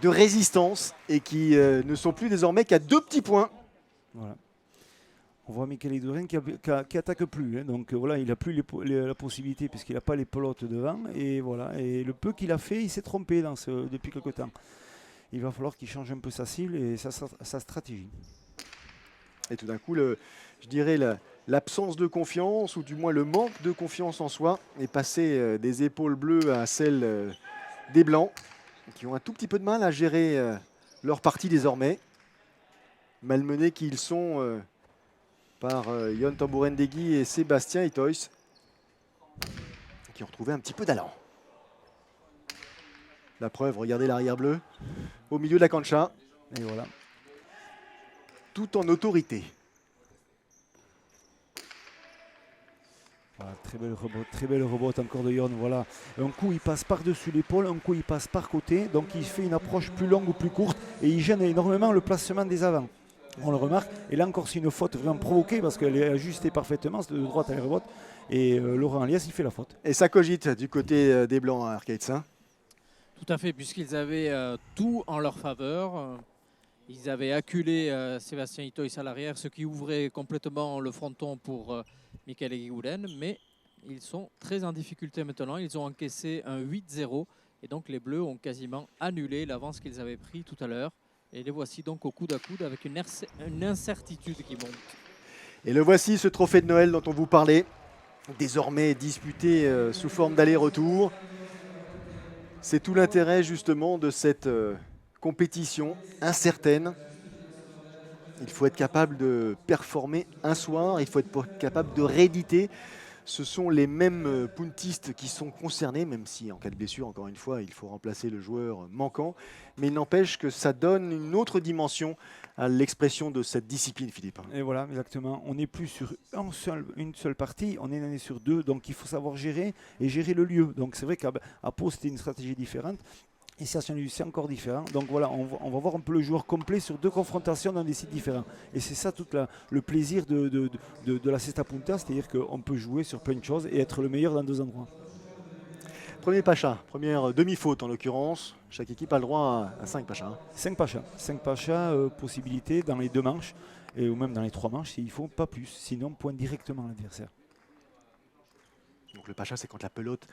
de résistance et qui ne sont plus désormais qu'à 2 petits points. Voilà. On voit Miguel Eguiguren qui attaque plus, hein. Donc voilà, il n'a plus la possibilité puisqu'il n'a pas les pelotes devant. Et voilà, et le peu qu'il a fait, il s'est trompé depuis quelque temps. Il va falloir qu'il change un peu sa cible et sa stratégie. Et tout d'un coup, je dirais l'absence de confiance, ou du moins le manque de confiance en soi, est passé des épaules bleues à celles des blancs, qui ont un tout petit peu de mal à gérer leur partie désormais. Malmenés qu'ils sont par Yon Tambourendegui et Sébastien Itois, qui ont retrouvé un petit peu d'allant. La preuve, regardez l'arrière bleu, au milieu de la cancha. Et voilà. Tout en autorité. Voilà, très belle rebote encore de Yon. Voilà. Un coup il passe par-dessus l'épaule, un coup il passe par côté, donc il fait une approche plus longue ou plus courte et il gêne énormément le placement des avants. On le remarque, et là encore c'est une faute vraiment provoquée parce qu'elle est ajustée parfaitement, de droite à la rebote, et Laurent Alias il fait la faute. Et ça cogite du côté des blancs à Arcades. Hein. Tout à fait, puisqu'ils avaient tout en leur faveur. Ils avaient acculé Sébastien Itois à l'arrière, ce qui ouvrait complètement le fronton pour Mikael Eguiguren. Mais ils sont très en difficulté maintenant. Ils ont encaissé un 8-0. Et donc les Bleus ont quasiment annulé l'avance qu'ils avaient pris tout à l'heure. Et les voici donc au coude à coude avec une incertitude qui monte. Et le voici, ce trophée de Noël dont on vous parlait, désormais disputé sous forme d'aller-retour. C'est tout l'intérêt justement de cette compétition incertaine. Il faut être capable de performer un soir, il faut être capable de rééditer. Ce sont les mêmes puntistes qui sont concernés, même si en cas de blessure, encore une fois, il faut remplacer le joueur manquant. Mais il n'empêche que ça donne une autre dimension à l'expression de cette discipline, Philippe. Et voilà, exactement. On n'est plus sur une seule partie, on est sur 2, donc il faut savoir gérer et gérer le lieu. Donc c'est vrai qu'à Pau, c'était une stratégie différente. Et c'est encore différent. Donc voilà, on va voir un peu le joueur complet sur 2 confrontations dans des sites différents. Et c'est ça tout le plaisir de la Cesta Punta, c'est-à-dire qu'on peut jouer sur plein de choses et être le meilleur dans 2 endroits. Premier Pacha, première demi-faute en l'occurrence. Chaque équipe a le droit à 5 Pachas. 5 Pachas, possibilité dans les 2 manches, ou même dans les 3 manches s'il faut, pas plus. Sinon, point directement à l'adversaire. Donc le Pacha, c'est quand la pelote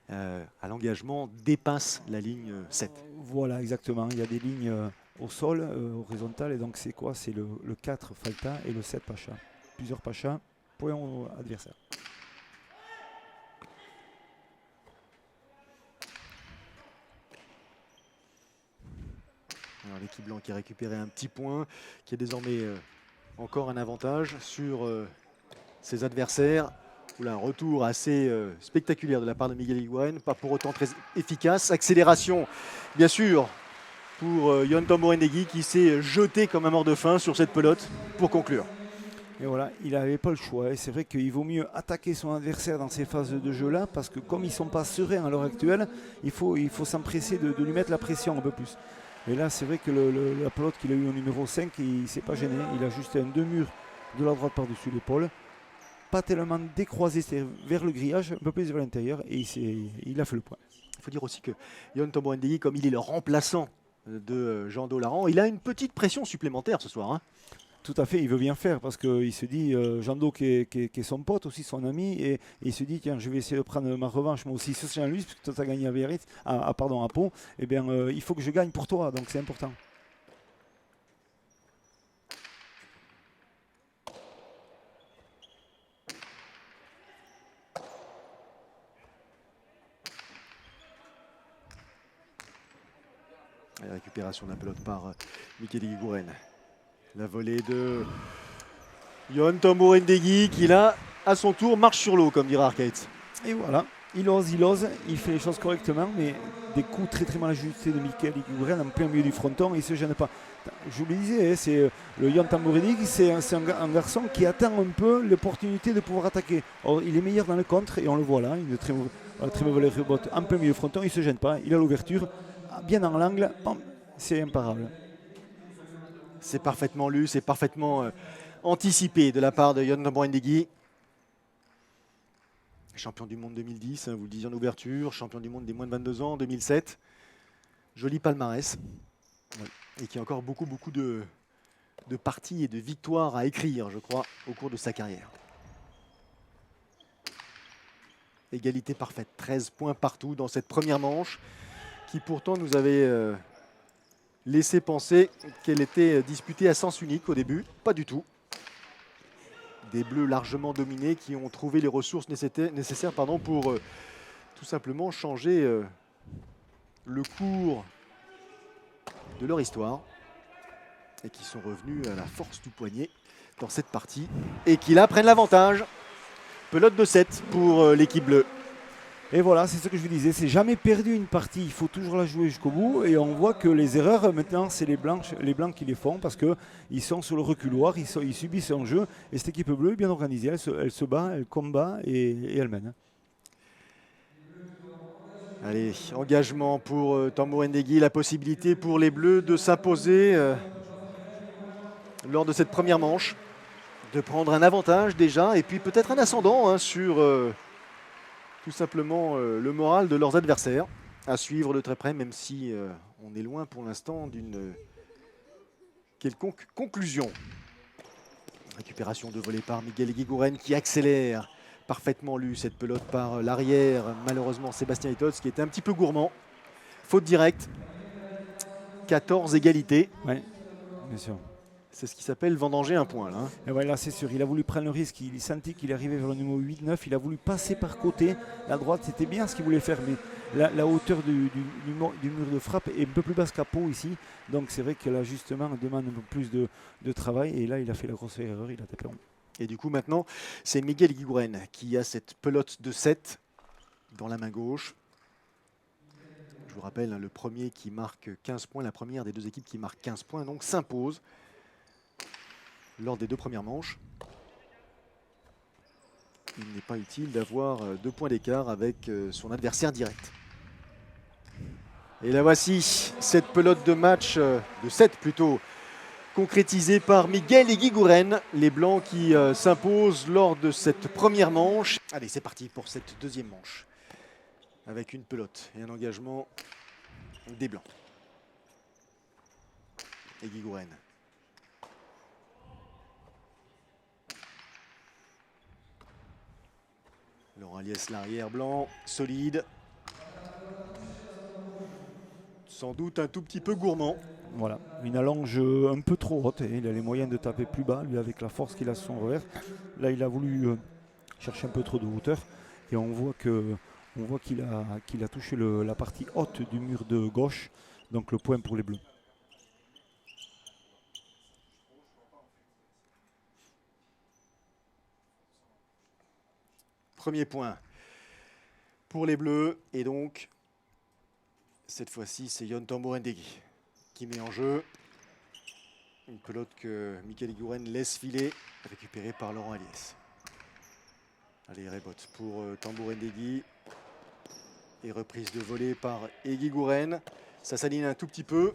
à l'engagement dépasse la ligne 7. Voilà, exactement. Il y a des lignes au sol, horizontales, et donc c'est quoi? C'est le 4 Falta et le 7 Pacha. Plusieurs Pachas, point au adversaire. L'équipe blanc qui a récupéré un petit point, qui a désormais encore un avantage sur ses adversaires. Là, un retour assez spectaculaire de la part de Miguel Eguiguren, pas pour autant très efficace. Accélération, bien sûr, pour Yon Tambourendegui qui s'est jeté comme un mort de faim sur cette pelote pour conclure. Et voilà, il n'avait pas le choix. Et c'est vrai qu'il vaut mieux attaquer son adversaire dans ces phases de jeu-là, parce que comme ils ne sont pas sereins à l'heure actuelle, il faut s'empresser de lui mettre la pression un peu plus. Et là, c'est vrai que la pelote qu'il a eu au numéro 5, il ne s'est pas gêné. Il a juste un 2 murs de la droite par-dessus l'épaule. Pas tellement décroisé, c'est-à-dire vers le grillage, un peu plus vers l'intérieur, et il a fait le point. Il faut dire aussi que Yon Tambourendegui, comme il est le remplaçant de Jean Dolaran, il a une petite pression supplémentaire ce soir. Hein. Tout à fait, il veut bien faire parce qu'il se dit, Jean-Do qui est son pote aussi, son ami, et il se dit, tiens, je vais essayer de prendre ma revanche moi aussi sur Saint-Louis, parce que toi tu as gagné à Pau, eh bien il faut que je gagne pour toi, donc c'est important. Allez, récupération de la pelote par Michele Guiguren. La volée de Yon Tambourendegui qui là, à son tour, marche sur l'eau, comme dira Arcates. Et voilà, il ose, il fait les choses correctement, mais des coups très très mal ajustés de Michele Guiguren en plein milieu du fronton, il ne se gêne pas. Je vous le disais, hein, c'est le Yon Tambourendegui, c'est un garçon qui attend un peu l'opportunité de pouvoir attaquer. Or, il est meilleur dans le contre, et on le voit là, une très mauvaise rebote en plein milieu du fronton, il ne se gêne pas, il a l'ouverture, bien dans l'angle, c'est imparable. C'est parfaitement lu, c'est parfaitement anticipé de la part de Yon Tambourendegui. Champion du monde 2010, hein, vous le disiez en ouverture, champion du monde des moins de 22 ans en 2007. Joli palmarès. Ouais. Et qui a encore beaucoup de parties et de victoires à écrire, je crois, au cours de sa carrière. Égalité parfaite, 13 points partout dans cette première manche, qui pourtant nous avait laissé penser qu'elle était disputée à sens unique au début. Pas du tout. Des Bleus largement dominés qui ont trouvé les ressources nécessaires pour tout simplement changer le cours de leur histoire et qui sont revenus à la force du poignet dans cette partie et qui là prennent l'avantage. Pelote de 7 pour l'équipe bleue. Et voilà, c'est ce que je vous disais, c'est jamais perdu une partie, il faut toujours la jouer jusqu'au bout et on voit que les erreurs maintenant c'est les blancs qui les font parce qu'ils sont sur le reculoir, ils subissent un jeu et cette équipe bleue est bien organisée, elle se bat, elle combat et elle mène. Allez, engagement pour Tambourendegui, la possibilité pour les Bleus de s'imposer lors de cette première manche, de prendre un avantage déjà et puis peut-être un ascendant hein, sur tout simplement le moral de leurs adversaires. À suivre de très près, même si on est loin pour l'instant d'une quelconque conclusion. Récupération de volée par Michele Guiguren qui accélère. Parfaitement lu cette pelote par l'arrière. Malheureusement, Sébastien Itots qui était un petit peu gourmand. Faute directe. 14 égalités. Oui, bien sûr. C'est ce qui s'appelle vendanger un point. Là, hein. Et ouais, là c'est sûr, il a voulu prendre le risque, il sentit qu'il arrivait vers le numéro 8-9, il a voulu passer par côté. La droite, c'était bien ce qu'il voulait faire, mais la hauteur du mur de frappe est un peu plus basse qu'à Pau ici. Donc c'est vrai que l'ajustement demande un peu plus de travail. Et là, il a fait la grosse erreur, il a tapé rond. Et du coup, maintenant, c'est Michele Guiguren qui a cette pelote de 7 dans la main gauche. Je vous rappelle, hein, le premier qui marque 15 points, la première des deux équipes qui marque 15 points, donc s'impose lors des deux premières manches. Il n'est pas utile d'avoir 2 points d'écart avec son adversaire direct. Et la voici, cette pelote de match, de 7 plutôt, concrétisée par Michele Guiguren. Les Blancs qui s'imposent lors de cette première manche. Allez, c'est parti pour cette deuxième manche. Avec une pelote et un engagement des Blancs. Et Guiguren. Laurent Aliès, l'arrière blanc, solide. Sans doute un tout petit peu gourmand. Voilà, une allonge un peu trop haute. Et il a les moyens de taper plus bas, lui, avec la force qu'il a sur son revers. Là, il a voulu chercher un peu trop de hauteur. Et on voit qu'il a touché la partie haute du mur de gauche. Donc le point pour les Bleus. Premier point pour les Bleus. Et donc, cette fois-ci, c'est Yon Tambourendegui qui met en jeu. Une pelote que Michele Guiguren laisse filer, récupérée par Laurent Aliès. Allez, rebote pour Tambourendegui. Et reprise de volée par Guiguren. Ça s'aligne un tout petit peu.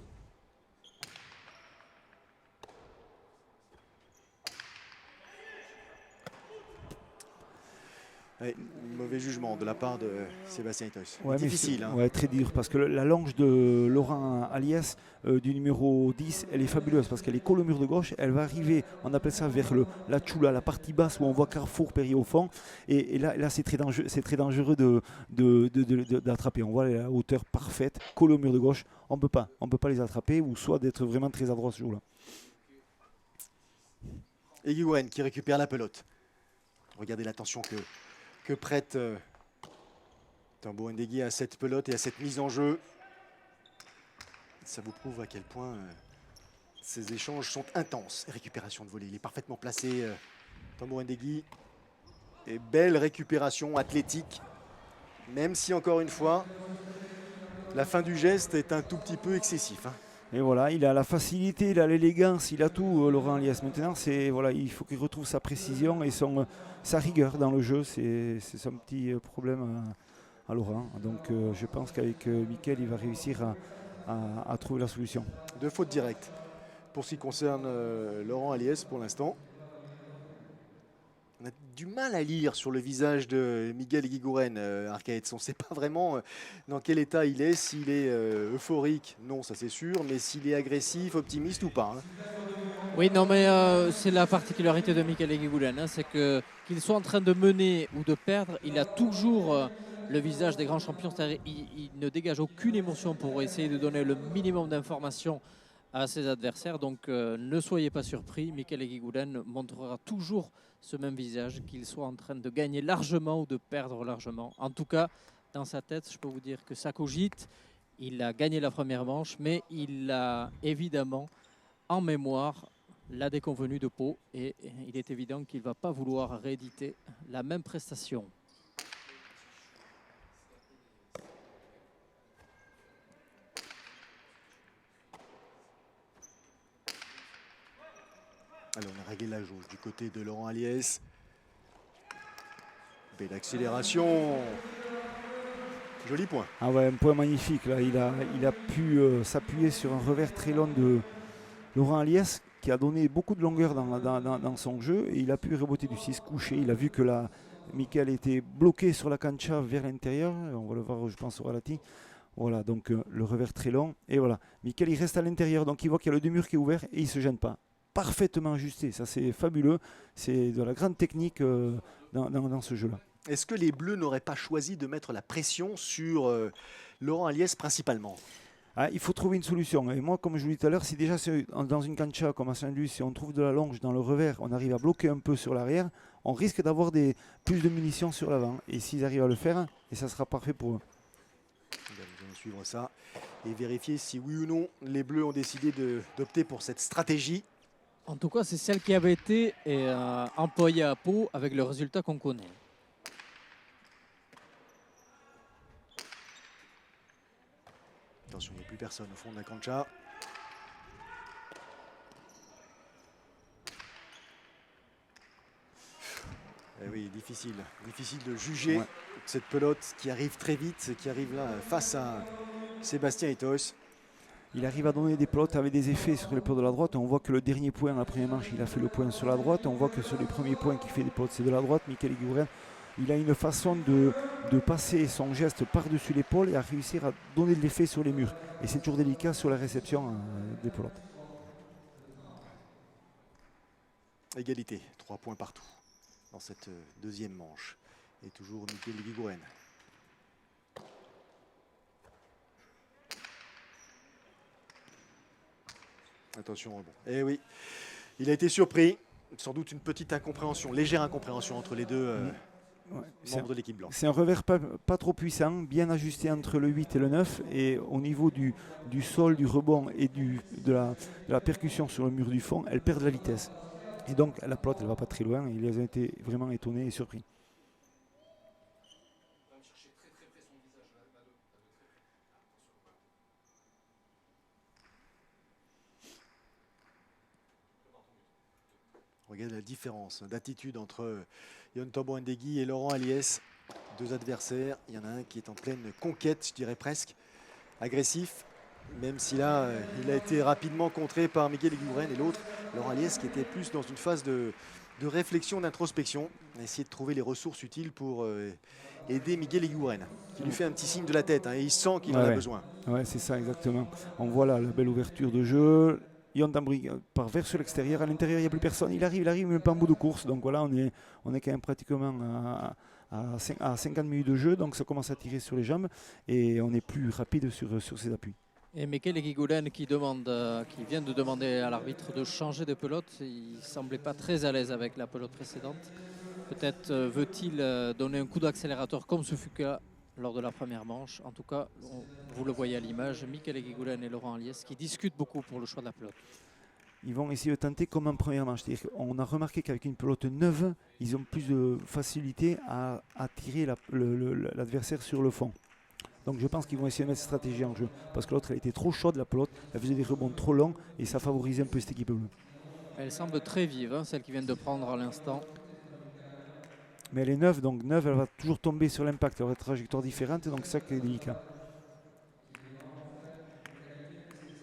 Ouais, mauvais jugement de la part de Sébastien Itois. Ouais, difficile. Hein. Ouais, très dur, parce que la longe de Laurent Aliès du numéro 10, elle est fabuleuse, parce qu'elle est collée au mur de gauche, elle va arriver, on appelle ça vers la tchoula, la partie basse où on voit Carrefour Perrier au fond, et là c'est très dangereux d'attraper. On voit la hauteur parfaite, collée au mur de gauche, on ne peut pas les attraper, ou soit d'être vraiment très adroit ce jour-là. Et Guiguren qui récupère la pelote. Regardez l'attention que prête Tambourendegui à cette pelote et à cette mise en jeu. Ça vous prouve à quel point ces échanges sont intenses. Récupération de volée, il est parfaitement placé, Tambouendegui. Et belle récupération athlétique, même si encore une fois, la fin du geste est un tout petit peu excessif. Et voilà, il a la facilité, il a l'élégance, il a tout, Laurent Aliès. Maintenant, voilà, il faut qu'il retrouve sa précision et sa rigueur dans le jeu. C'est son petit problème à Laurent. Donc je pense qu'avec Mickaël, il va réussir à trouver la solution. 2 fautes directes pour ce qui concerne Laurent Aliès pour l'instant. On a du mal à lire sur le visage de Miguel Eguiguren, Arcaetz. On ne sait pas vraiment dans quel état il est, s'il est euphorique, non, ça c'est sûr, mais s'il est agressif, optimiste ou pas. Oui, non, mais c'est la particularité de Miguel Eguiguren, c'est que qu'il soit en train de mener ou de perdre, il a toujours le visage des grands champions, c'est-à-dire il ne dégage aucune émotion pour essayer de donner le minimum d'informations à ses adversaires. Donc ne soyez pas surpris, Miguel Eguiguren montrera toujours ce même visage, qu'il soit en train de gagner largement ou de perdre largement. En tout cas, dans sa tête, je peux vous dire que ça cogite. Il a gagné la première manche, mais il a évidemment en mémoire la déconvenue de Pau et il est évident qu'il ne va pas vouloir rééditer la même prestation. Alors on a réglé la jauge du côté de Laurent Aliès. Belle accélération. Joli point. Ah ouais, un point magnifique. Là. Il a pu s'appuyer sur un revers très long de Laurent Aliès qui a donné beaucoup de longueur dans son jeu et il a pu reboter du 6 couché. Il a vu que Mickaël était bloqué sur la cancha vers l'intérieur. On va le voir, je pense, au ralenti. Voilà, donc le revers très long. Et voilà, Mickaël il reste à l'intérieur. Donc il voit qu'il y a le demi-mur qui est ouvert et il ne se gêne pas. Parfaitement ajusté, ça c'est fabuleux. C'est de la grande technique dans ce jeu-là. Est-ce que les Bleus n'auraient pas choisi de mettre la pression sur Laurent Aliès principalement? Il faut trouver une solution. Et moi, comme je vous dis tout à l'heure, si déjà dans une cancha comme à Saint-Louis, si on trouve de la longe dans le revers, on arrive à bloquer un peu sur l'arrière, on risque d'avoir plus de munitions sur l'avant. Et s'ils arrivent à le faire, et ça sera parfait pour eux. Nous allons suivre ça et vérifier si oui ou non les Bleus ont décidé d'opter pour cette stratégie. En tout cas, c'est celle qui avait été employée à Pau avec le résultat qu'on connaît. Attention, il n'y a plus personne au fond de la cancha. Eh oui, difficile de juger cette pelote qui arrive très vite, qui arrive là face à Sébastien Etoos. Il arrive à donner des pelotes avec des effets sur les pelotes de la droite. On voit que le dernier point, la première manche, il a fait le point sur la droite. On voit que sur les premiers points qu'il fait des pelotes, c'est de la droite. Mickaël Eguiguren, il a une façon de passer son geste par-dessus l'épaule et à réussir à donner de l'effet sur les murs. Et c'est toujours délicat sur la réception des pelotes. Égalité, 3 points partout dans cette deuxième manche. Et toujours Mickaël Eguiguren. Attention, rebond. Eh oui, il a été surpris. Sans doute une petite incompréhension, légère incompréhension entre les deux membres de l'équipe blanche. C'est un revers pas trop puissant, bien ajusté entre le 8 et le 9. Et au niveau du sol, du rebond et de la percussion sur le mur du fond, elle perd de la vitesse. Et donc la pelote, elle ne va pas très loin. Ils ont été vraiment étonnés et surpris. Regardez la différence d'attitude entre Yon Tambouendegui et Laurent Aliès. Deux adversaires. Il y en a un qui est en pleine conquête, je dirais presque, agressif. Même si là, il a été rapidement contré par Miguel Eguiguren et l'autre, Laurent Aliès, qui était plus dans une phase de réflexion, d'introspection. Essayer de trouver les ressources utiles pour aider Miguel Eguiguren, qui lui fait un petit signe de la tête. Et il sent qu'il en a besoin. Ouais, c'est ça exactement. On voit là la belle ouverture de jeu. Yon Tambouendegui part vers sur l'extérieur. À l'intérieur, il n'y a plus personne. Il arrive, mais pas en bout de course. Donc voilà, on est quand même pratiquement à 50 minutes de jeu. Donc ça commence à tirer sur les jambes et on est plus rapide sur ses appuis. Et Mickaël Eguiguren qui vient de demander à l'arbitre de changer de pelote. Il ne semblait pas très à l'aise avec la pelote précédente. Peut-être veut-il donner un coup d'accélérateur comme ce fut lors de la première manche. En tout cas, vous le voyez à l'image, Michele Guigoulen et Laurent Aliès qui discutent beaucoup pour le choix de la pelote. Ils vont essayer de tenter comme en première manche. On a remarqué qu'avec une pelote neuve, ils ont plus de facilité à tirer l'adversaire sur le fond. Donc je pense qu'ils vont essayer de mettre cette stratégie en jeu. Parce que l'autre, elle était trop chaude, la pelote. Elle faisait des rebonds trop longs et ça favorisait un peu cette équipe bleue. Elle semble très vive, hein, celle qui vient de prendre à l'instant. Mais elle est neuve, donc neuve, elle va toujours tomber sur l'impact. Elle aura une trajectoire différente, donc c'est ça qui est délicat.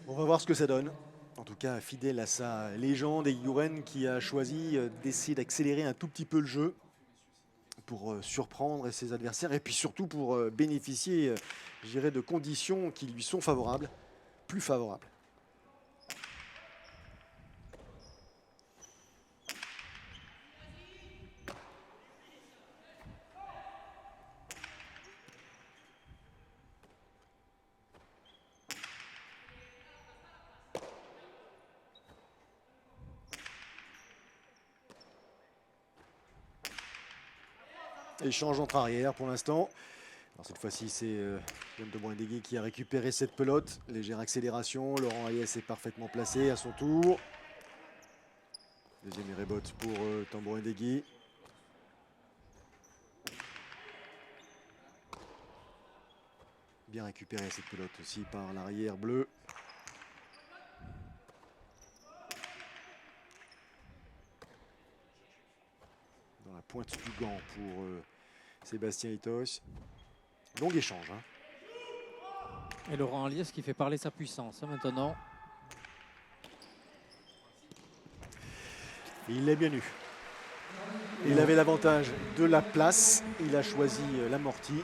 On va voir ce que ça donne. En tout cas, fidèle à sa légende, Eguiguren qui a choisi d'essayer d'accélérer un tout petit peu le jeu pour surprendre ses adversaires et puis surtout pour bénéficier, je dirais, de conditions qui lui sont favorables, plus favorables. Échange entre arrière pour l'instant. Cette fois-ci, c'est Guillaume de Boindegui qui a récupéré cette pelote. Légère accélération. Laurent Aliès est parfaitement placé à son tour. Deuxième rebote pour Tambourin Degui. Bien récupéré cette pelote aussi par l'arrière bleu. Dans la pointe du gant pour Sébastien Itos. Long échange. Et Laurent Aliès qui fait parler sa puissance maintenant. Il l'a bien eu. Il avait l'avantage de la place. Il a choisi l'amorti.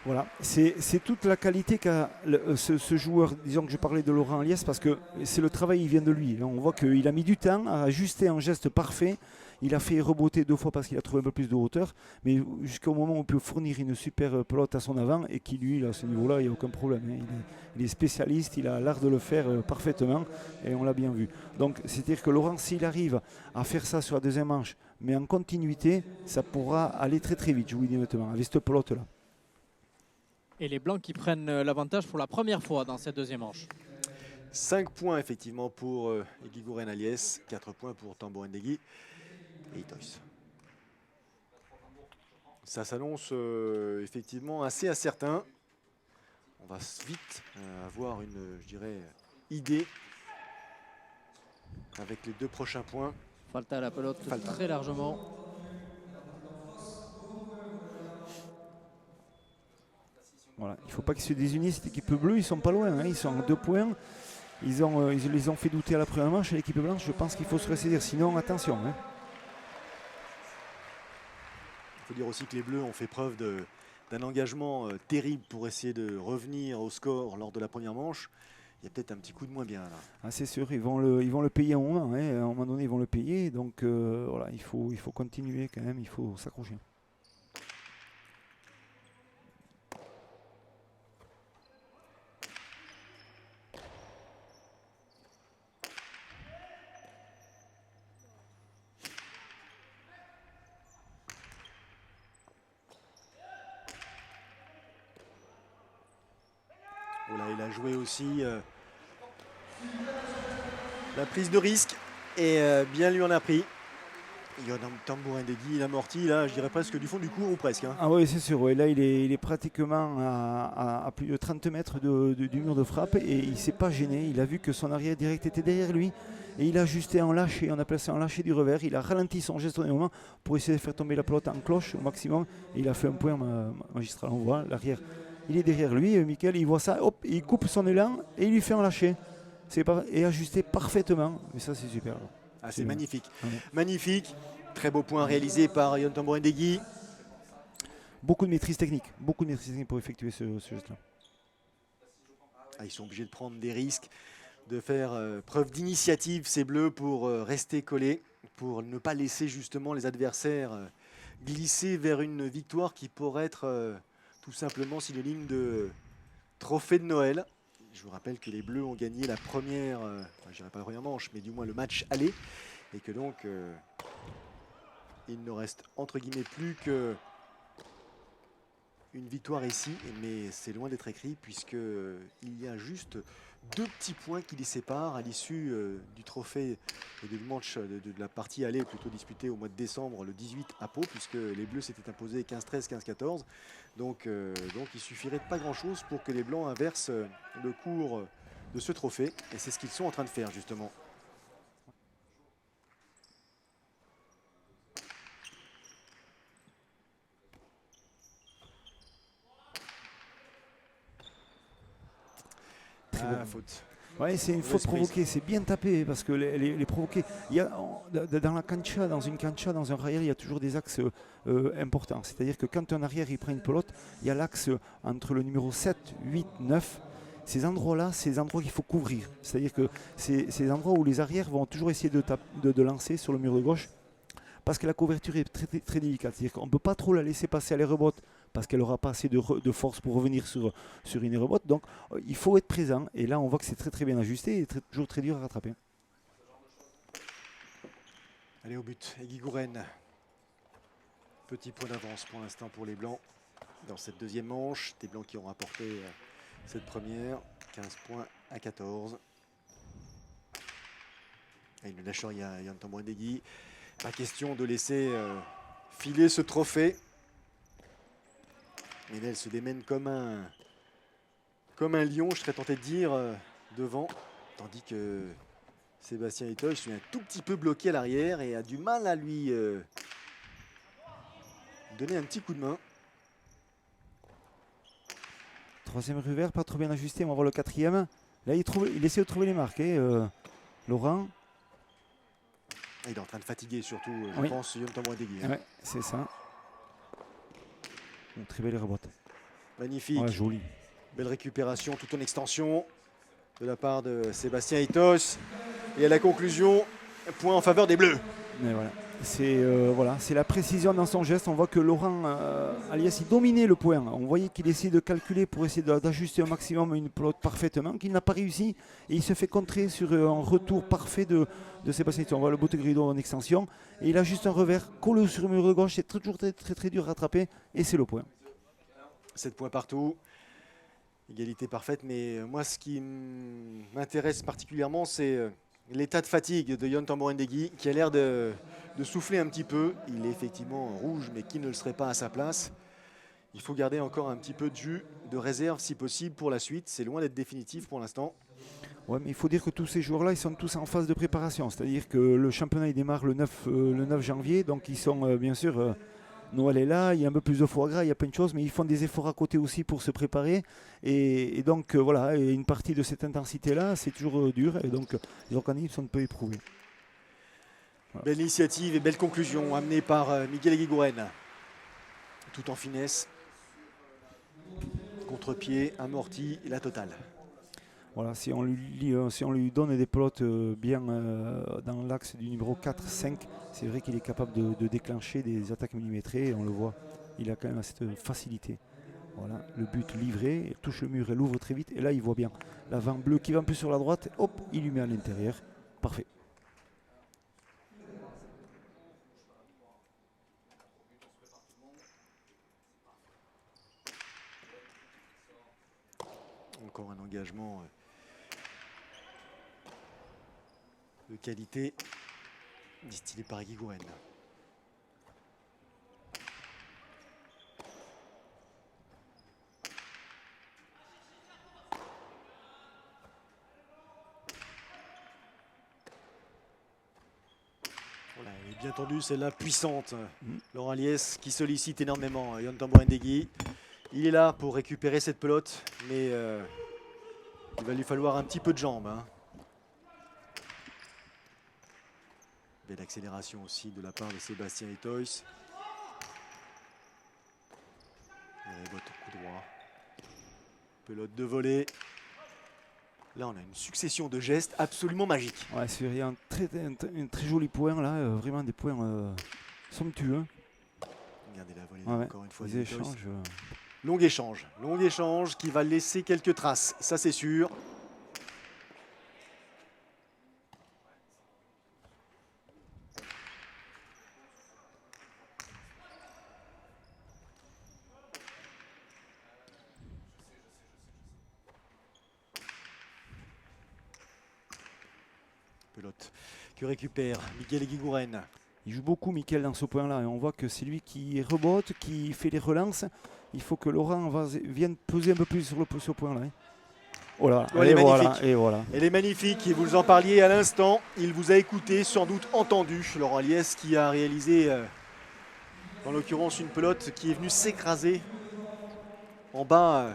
Voilà, c'est toute la qualité qu'a ce joueur. Disons que je parlais de Laurent Aliès parce que c'est le travail, il vient de lui. On voit qu'il a mis du temps à ajuster un geste parfait. Il a fait reboter 2 fois parce qu'il a trouvé un peu plus de hauteur. Mais jusqu'au moment où on peut fournir une super pelote à son avant et qui, lui, à ce niveau-là, il n'y a aucun problème. Il est spécialiste, il a l'art de le faire parfaitement et on l'a bien vu. Donc, c'est-à-dire que Laurent, s'il arrive à faire ça sur la deuxième manche, mais en continuité, ça pourra aller très très vite, je vous le dis honnêtement, avec cette pelote-là. Et les Blancs qui prennent l'avantage pour la première fois dans cette deuxième manche. 5 points effectivement pour Eguiguren Aliès, 4 points pour Tambourin Degui et Itos. Ça s'annonce effectivement assez incertain. On va vite avoir une, je dirais, idée avec les 2 prochains points. Falta à la pelote Falta. très largement. Voilà. Il ne faut pas qu'ils se désunissent. Cette équipe bleue, ils sont pas loin. Ils sont à 2 points. Ils les ont fait douter à la première manche. L'équipe blanche, je pense qu'il faut se ressaisir. Sinon, attention. Il faut dire aussi que les Bleus ont fait preuve d'un engagement terrible pour essayer de revenir au score lors de la première manche. Il y a peut-être un petit coup de moins bien là. Ah, c'est sûr, ils vont le payer à un moment. À un moment donné, ils vont le payer. Donc voilà, il faut continuer quand même. Il faut s'accrocher. Voilà, il a joué aussi la prise de risque et bien lui en a pris. Il y a un Tambourin Degui, il amorti là, je dirais presque du fond du cours ou presque. Ah oui, c'est sûr. Ouais. Là, il est pratiquement à plus de 30 mètres du mur de frappe et il ne s'est pas gêné. Il a vu que son arrière direct était derrière lui et il a ajusté en lâché. On appelle ça en lâché du revers. Il a ralenti son geste au dernier moment pour essayer de faire tomber la pelote en cloche au maximum. Et il a fait un point magistral. On voit l'arrière. Il est derrière lui, Michael, il voit ça, hop, il coupe son élan et il lui fait un lâcher. Et ajusté parfaitement. Mais ça, c'est super. Ah, c'est magnifique. Ouais. Magnifique. Très beau point réalisé par Yon Tambourin Degui. Beaucoup de maîtrise technique pour effectuer ce geste-là. Ah, ils sont obligés de prendre des risques, de faire preuve d'initiative, ces Bleus, pour rester collés, pour ne pas laisser justement les adversaires glisser vers une victoire qui pourrait être tout simplement synonyme de trophée de Noël. Je vous rappelle que les Bleus ont gagné la première, je dirais pas la première manche, mais du moins le match aller. Et que donc, il ne reste entre guillemets plus que une victoire ici, mais c'est loin d'être écrit puisqu'il y a juste 2 petits points qui les séparent à l'issue du trophée et du match de la partie aller plutôt disputée au mois de décembre, le 18 à Pau, puisque les Bleus s'étaient imposés 15-13, 15-14. Donc il suffirait de pas grand-chose pour que les Blancs inversent le cours de ce trophée. Et c'est ce qu'ils sont en train de faire justement. Faute. Ouais, c'est une faute provoquée, c'est bien tapé parce que les provoqués. Il y a, dans la cancha, dans une cancha, dans un arrière, il y a toujours des axes importants. C'est-à-dire que quand un arrière il prend une pelote, il y a l'axe entre le numéro 7, 8, 9. Ces endroits-là, c'est des endroits qu'il faut couvrir. C'est-à-dire que c'est des endroits où les arrières vont toujours essayer de lancer sur le mur de gauche parce que la couverture est très, très, très délicate. C'est-à-dire qu'on ne peut pas trop la laisser passer à les rebotes parce qu'elle n'aura pas assez de force pour revenir sur une rebote. Donc il faut être présent. Et là, on voit que c'est très très bien ajusté et toujours très dur à rattraper. Allez au but, Egui Gouren. Petit point d'avance pour l'instant pour les Blancs dans cette deuxième manche. Des Blancs qui ont rapporté cette première. 15 points à 14. Et il ne lâche rien, Yon Tambouendegui. Pas question de laisser filer ce trophée. Ménel se démène comme un lion, je serais tenté de dire, devant. Tandis que Sébastien Eto'o est un tout petit peu bloqué à l'arrière et a du mal à lui donner un petit coup de main. Troisième revers, pas trop bien ajusté. On va voir le quatrième. Là, il essaie de trouver les marques. Laurent. Il est en train de fatiguer surtout, je pense, Yon Tambouendegui. Oui, c'est ça. Une très belle rebote. Magnifique. Ouais, joli. Belle récupération tout en extension de la part de Sébastien Eto'o. Et à la conclusion, point en faveur des Bleus. Mais voilà. C'est la précision dans son geste. On voit que Laurent Aliès il dominait le point. On voyait qu'il essayait de calculer pour essayer d'ajuster au maximum une pelote parfaitement, qu'il n'a pas réussi. Et il se fait contrer sur un retour parfait de Sébastien Eto'o. On voit le Bottegrido en extension. Et il a juste un revers collé sur le mur de gauche. C'est toujours très, très, très dur à rattraper. Et c'est le point. 7 points partout. Égalité parfaite. Mais moi, ce qui m'intéresse particulièrement, c'est l'état de fatigue de Yon Tambouendegui qui a l'air de souffler un petit peu. Il est effectivement rouge, mais qui ne le serait pas à sa place. Il faut garder encore un petit peu de jus, de réserve si possible pour la suite. C'est loin d'être définitif pour l'instant. Ouais, mais il faut dire que tous ces joueurs-là, ils sont tous en phase de préparation. C'est-à-dire que le championnat il démarre le 9 janvier. Donc ils sont bien sûr... Noël est là, il y a un peu plus de foie gras, il y a plein de choses, mais ils font des efforts à côté aussi pour se préparer. Et donc voilà, et une partie de cette intensité-là, c'est toujours dur. Et donc les organismes sont un peu éprouvés. Voilà. Belle initiative et belle conclusion amenée par Miguel Egui Gouren. Tout en finesse. Contre-pied, amorti, la totale. Voilà, si on lui donne des pelotes bien dans l'axe du numéro 4-5, c'est vrai qu'il est capable de déclencher des attaques millimétrées. Et on le voit, il a quand même cette facilité. Voilà, le but livré, il touche le mur, elle ouvre très vite. Et là, il voit bien l'avant bleu qui va un peu sur la droite. Hop, il lui met à l'intérieur. Parfait. Encore un engagement de qualité distillé par Egui Gouren. Voilà, elle est bien tendue, celle-là puissante. Laurent Aliès qui sollicite énormément Yon Tambouendegui. Il est là pour récupérer cette pelote, mais il va lui falloir un petit peu de jambes. Belle accélération aussi de la part de Sébastien Eto'o. Il rebote au coup droit. Pelote de volée. Là, on a une succession de gestes absolument magiques. Ouais, c'est un très joli point là, vraiment des points somptueux. Regardez la volée encore une fois. Les échanges. Long échange qui va laisser quelques traces, ça c'est sûr. Pelote que récupère Miguel Eguiguren. Il joue beaucoup, Mickaël, dans ce point-là. Et on voit que c'est lui qui rebote, qui fait les relances. Il faut que Laurent vienne peser un peu plus sur ce point-là. Oh là, Ouais, elle est magnifique. Et voilà. Elle est magnifique et vous en parliez à l'instant. Il vous a écouté, sans doute entendu. Laurent Aliès qui a réalisé, en l'occurrence, une pelote qui est venue s'écraser en bas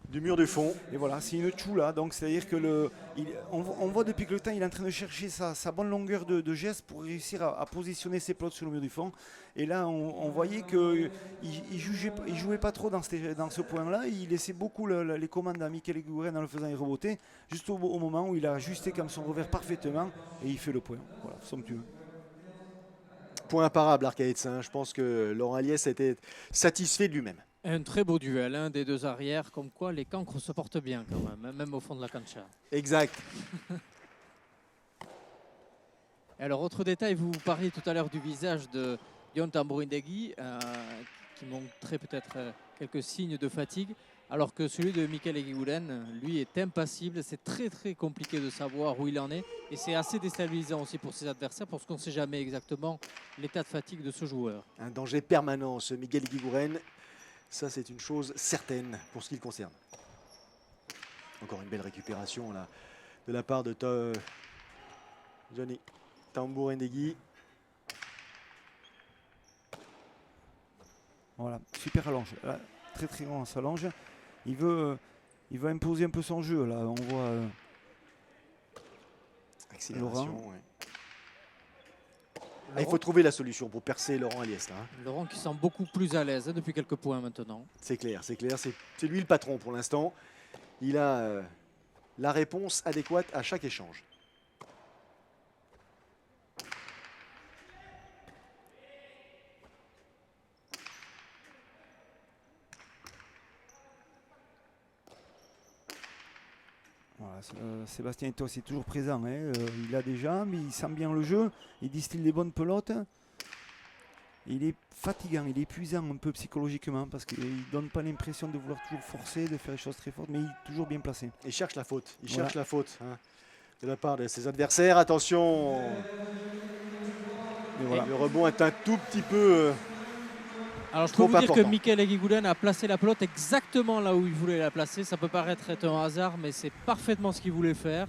du mur de fond. Et voilà, c'est une choula. Donc c'est-à-dire que on voit depuis que le temps il est en train de chercher sa bonne longueur de geste pour réussir à positionner ses pelotes sur le mur du fond. Et là, on voyait qu'il ne jouait pas trop dans ce point-là. Il laissait beaucoup les commandes à Mickaël Eguiguren en le faisant reboter, juste au moment où il a ajusté comme son revers parfaitement et il fait le point. Voilà, somptueux. Point imparable, Arcaïtz. Je pense que Laurent Aliès était satisfait de lui-même. Un très beau duel des deux arrières, comme quoi les cancres se portent bien quand même au fond de la cancha. Exact. Et alors, autre détail, vous parliez tout à l'heure du visage de Yon Tambourindegui, qui montrait peut-être quelques signes de fatigue, alors que celui de Mickaël Eguiguren, lui, est impassible. C'est très très compliqué de savoir où il en est, et c'est assez déstabilisant aussi pour ses adversaires, parce qu'on ne sait jamais exactement l'état de fatigue de ce joueur. Un danger permanent, ce Miguel Eguiguren. Ça, c'est une chose certaine pour ce qui le concerne. Encore une belle récupération là, de la part de Johnny Tambourindegui. Voilà, super allonge. Là, très très grand s'allonge. Il veut imposer un peu son jeu. Là, on voit accélération. Laurent. Ouais. Il faut trouver la solution pour percer Laurent Aliès. Là. Laurent qui semble beaucoup plus à l'aise depuis quelques points maintenant. C'est clair, c'est clair. C'est lui le patron pour l'instant. Il a la réponse adéquate à chaque échange. Voilà, Sébastien Etos est toujours présent. Il a des jambes, il sent bien le jeu, il distille des bonnes pelotes. Il est fatigant, il est épuisant un peu psychologiquement parce qu'il ne donne pas l'impression de vouloir toujours forcer, de faire des choses très fortes, mais il est toujours bien placé. Il cherche la faute, cherche la faute de la part de ses adversaires. Attention, voilà. Le rebond est un tout petit peu alors je peux vous dire que Mickaël Eguiguren a placé la pelote exactement là où il voulait la placer. Ça peut paraître être un hasard, mais c'est parfaitement ce qu'il voulait faire.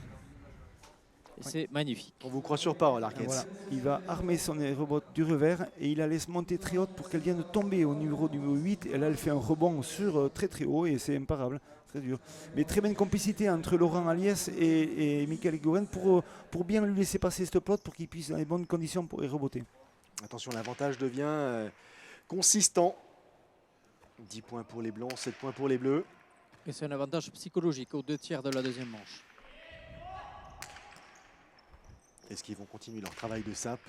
Et c'est magnifique. On vous croit sur parole, Arcaïtz. Voilà. Il va armer son rebot du revers et il la laisse monter très haute pour qu'elle vienne tomber au numéro 8. Et là, elle fait un rebond sur très très haut et c'est imparable, très dur. Mais très bonne complicité entre Laurent Aliès et Mickaël Eguiguren pour bien lui laisser passer cette pelote pour qu'il puisse dans les bonnes conditions pour y reboter. Attention, l'avantage devient consistant. 10 points pour les blancs, 7 points pour les bleus. Et c'est un avantage psychologique aux 2 tiers de la deuxième manche. Est-ce qu'ils vont continuer leur travail de sape?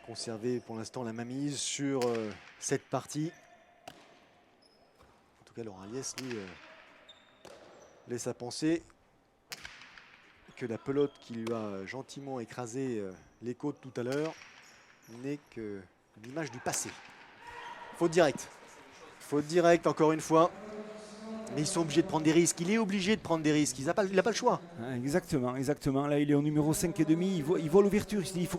Conserver pour l'instant la mainmise sur cette partie. En tout cas, Laurent Aliès, lui, laisse à penser que la pelote qui lui a gentiment écrasé les côtes tout à l'heure n'est que l'image du passé. Faute directe. Faute directe, encore une fois. Mais ils sont obligés de prendre des risques. Il est obligé de prendre des risques. Il n'a pas le choix. Exactement, exactement. Là, il est au numéro 5,5. Il voit l'ouverture. Il se dit il faut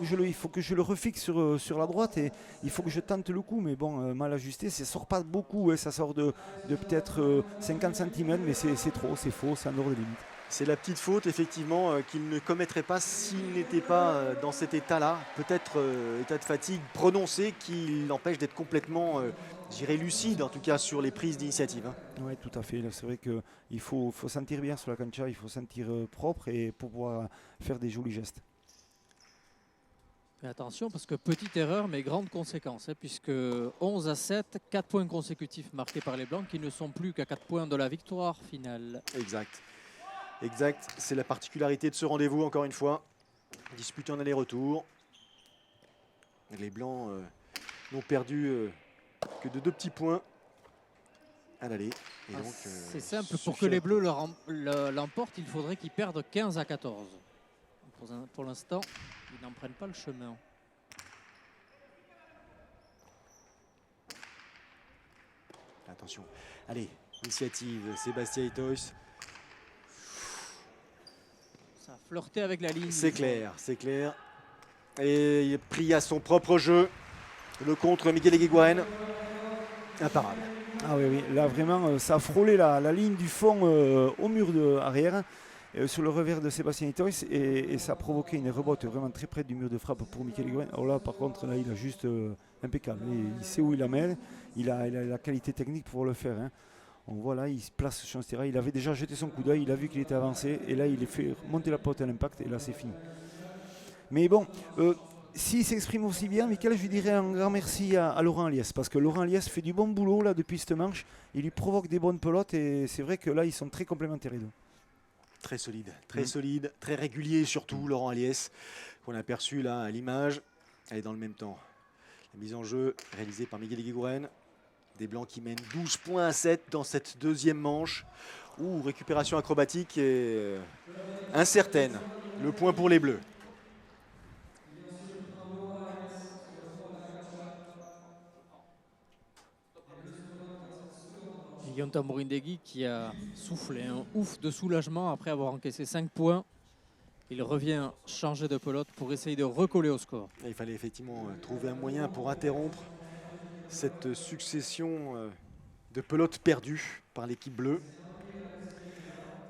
que je le refixe sur la droite et il faut que je tente le coup. Mais bon, mal ajusté. Ça ne sort pas beaucoup. Ça sort de peut-être 50 cm, mais c'est trop, c'est faux, c'est en dehors des limites. C'est la petite faute, effectivement, qu'il ne commettrait pas s'il n'était pas dans cet état-là. Peut-être état de fatigue prononcé qui l'empêche d'être complètement, lucide, en tout cas, sur les prises d'initiative. Oui, tout à fait. C'est vrai qu'il faut sentir bien sur la cancha, il faut sentir propre et pour pouvoir faire des jolis gestes. Mais attention, parce que petite erreur, mais grande conséquence, puisque 11 à 7, 4 points consécutifs marqués par les Blancs qui ne sont plus qu'à 4 points de la victoire finale. Exact. Exact, c'est la particularité de ce rendez-vous, encore une fois. Disputé en aller-retour. Les Blancs n'ont perdu que de 2 petits points à l'aller. C'est simple, pour que les Bleus l'emportent, il faudrait qu'ils perdent 15 à 14. Pour l'instant, ils n'en prennent pas le chemin. Attention, allez, initiative, Sébastien Etos. flirter avec la ligne. C'est clair, c'est clair. Et il est pris à son propre jeu. Le contre Miguel Eguiguren. Imparable. Ah oui, oui, là vraiment, ça a frôlé la ligne du fond au mur arrière, sur le revers de Sébastien Itois, et ça a provoqué une rebote vraiment très près du mur de frappe pour Miguel Eguiguren. Alors là, par contre, là, il a juste impeccable. Il sait où il la met, il a la qualité technique pour le faire. Hein. On voit là, il se place sur ce terrain. Il avait déjà jeté son coup d'œil, il a vu qu'il était avancé, et là, il a fait monter la pelote à l'impact, et là, c'est fini. Mais bon, s'il s'exprime aussi bien, Michael, je lui dirais un grand merci à Laurent Aliès, parce que Laurent Aliès fait du bon boulot là depuis cette manche. Il lui provoque des bonnes pelotes, et c'est vrai que là, ils sont très complémentaires les deux. Très solide, très régulier surtout, Laurent Aliès, qu'on a aperçu là à l'image. Et dans le même temps, la mise en jeu réalisée par Miguel Eguiguren. Des Blancs qui mènent 12 points à 7 dans cette deuxième manche. Ouh, récupération acrobatique et incertaine. Le point pour les Bleus. Yon Tambourindegui qui a soufflé un ouf de soulagement après avoir encaissé 5 points. Il revient changer de pelote pour essayer de recoller au score. Il fallait effectivement trouver un moyen pour interrompre cette succession de pelotes perdues par l'équipe bleue.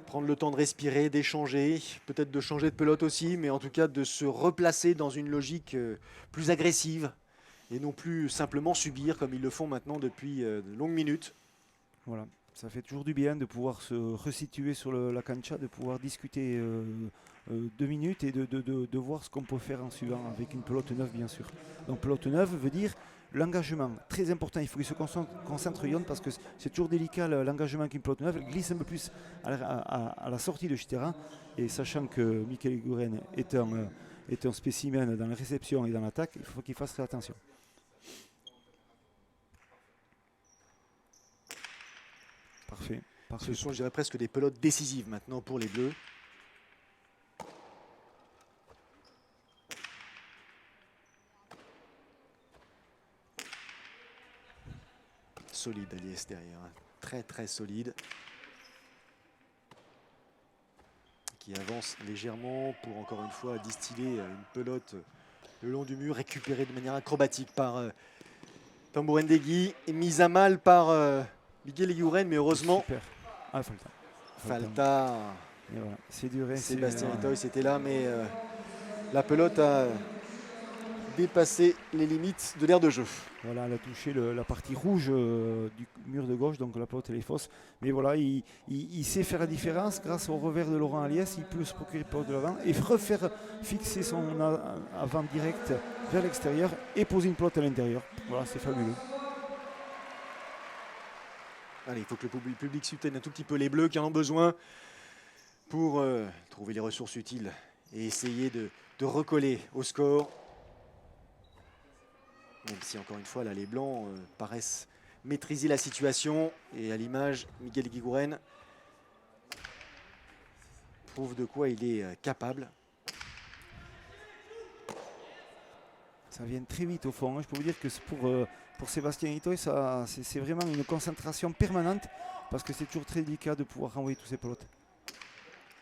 Prendre le temps de respirer, d'échanger, peut-être de changer de pelote aussi, mais en tout cas de se replacer dans une logique plus agressive et non plus simplement subir comme ils le font maintenant depuis de longues minutes. Voilà, ça fait toujours du bien de pouvoir se resituer sur la cancha, de pouvoir discuter 2 minutes et de voir ce qu'on peut faire en suivant avec une pelote neuve, bien sûr. Donc pelote neuve veut dire l'engagement, très important. Il faut qu'il se concentre Yon, parce que c'est toujours délicat l'engagement qu'une pelote neuve. Il glisse un peu plus à la sortie de terrain, et sachant que Miguel Eguiguren est un spécimen dans la réception et dans l'attaque, il faut qu'il fasse très attention. Parfait. Ce sont, je dirais, presque des pelotes décisives maintenant pour les Bleus. Solide Aliès derrière, hein. Très solide. Qui avance légèrement pour encore une fois distiller une pelote le long du mur, récupérée de manière acrobatique par Tambourindegui et mise à mal par Miguel Eguiguren, mais heureusement. Super. Ah, Falta. Voilà. C'est duré. Sébastien Itois était là, mais la pelote a dépassé les limites de l'aire de jeu. Voilà, elle a touché la partie rouge du mur de gauche, donc la pelote elle est fausse. Mais voilà, il sait faire la différence grâce au revers de Laurent Aliès. Il peut se procurer le pelote de l'avant et refaire fixer son avant direct vers l'extérieur et poser une pelote à l'intérieur. Voilà, c'est fabuleux. Allez, il faut que le public soutienne un tout petit peu les Bleus qui en ont besoin pour trouver les ressources utiles et essayer de recoller au score. Même si, encore une fois, là, les Blancs paraissent maîtriser la situation. Et à l'image, Miguel Eguiguren prouve de quoi il est capable. Ça vient très vite au fond. Je peux vous dire que pour Sébastien Itois, c'est vraiment une concentration permanente, parce que c'est toujours très délicat de pouvoir renvoyer tous ces pelotes.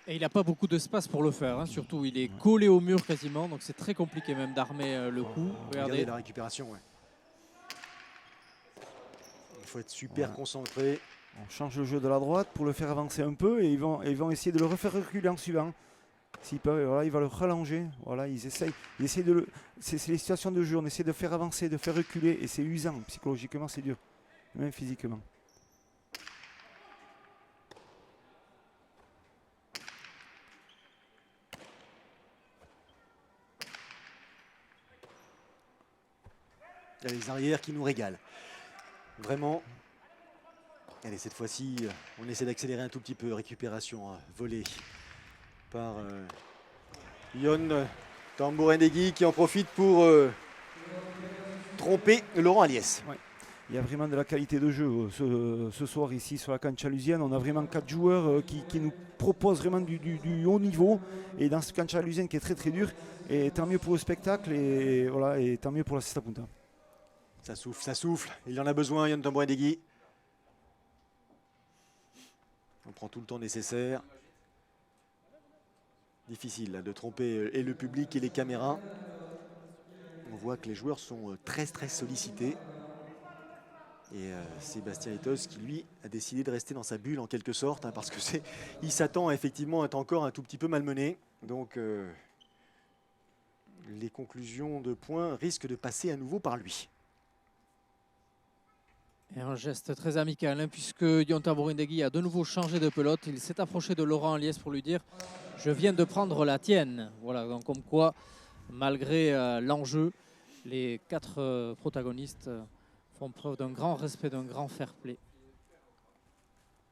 Et il n'a pas beaucoup d'espace pour le faire, hein. Surtout il est collé au mur quasiment, donc c'est très compliqué même d'armer le coup. Regardez la récupération. Ouais. Il faut être super concentré. On change le jeu de la droite pour le faire avancer un peu, et ils vont essayer de le refaire reculer en suivant. S'ils peuvent, voilà, il va le rallonger. Voilà, ils essayent c'est les situations de jeu, on essaie de faire avancer, de faire reculer, et c'est usant. Psychologiquement, c'est dur, même physiquement. Il y a les arrières qui nous régalent. Vraiment. Allez, cette fois-ci, on essaie d'accélérer un tout petit peu. Récupération volée par Yon Tambourindegui qui en profite pour tromper Laurent Aliès. Ouais. Il y a vraiment de la qualité de jeu ce soir ici sur la cancha lusienne. On a vraiment 4 joueurs qui nous proposent vraiment du haut niveau. Et dans ce cancha lusienne qui est très dur. Et tant mieux pour le spectacle, et, voilà, et tant mieux pour la Cesta Punta. Ça souffle. Il en a besoin, Yon Tambourindegui. On prend tout le temps nécessaire. Difficile là, de tromper et le public et les caméras. On voit que les joueurs sont très sollicités. Et Sébastien Etoz qui lui a décidé de rester dans sa bulle en quelque sorte, hein, parce que il s'attend effectivement à être encore un tout petit peu malmené. Donc les conclusions de points risquent de passer à nouveau par lui. Et un geste très amical, hein, puisque Yonta Borindegui a de nouveau changé de pelote. Il s'est approché de Laurent Liès pour lui dire « Je viens de prendre la tienne ». Voilà, donc comme quoi, malgré l'enjeu, les 4 protagonistes font preuve d'un grand respect, d'un grand fair-play.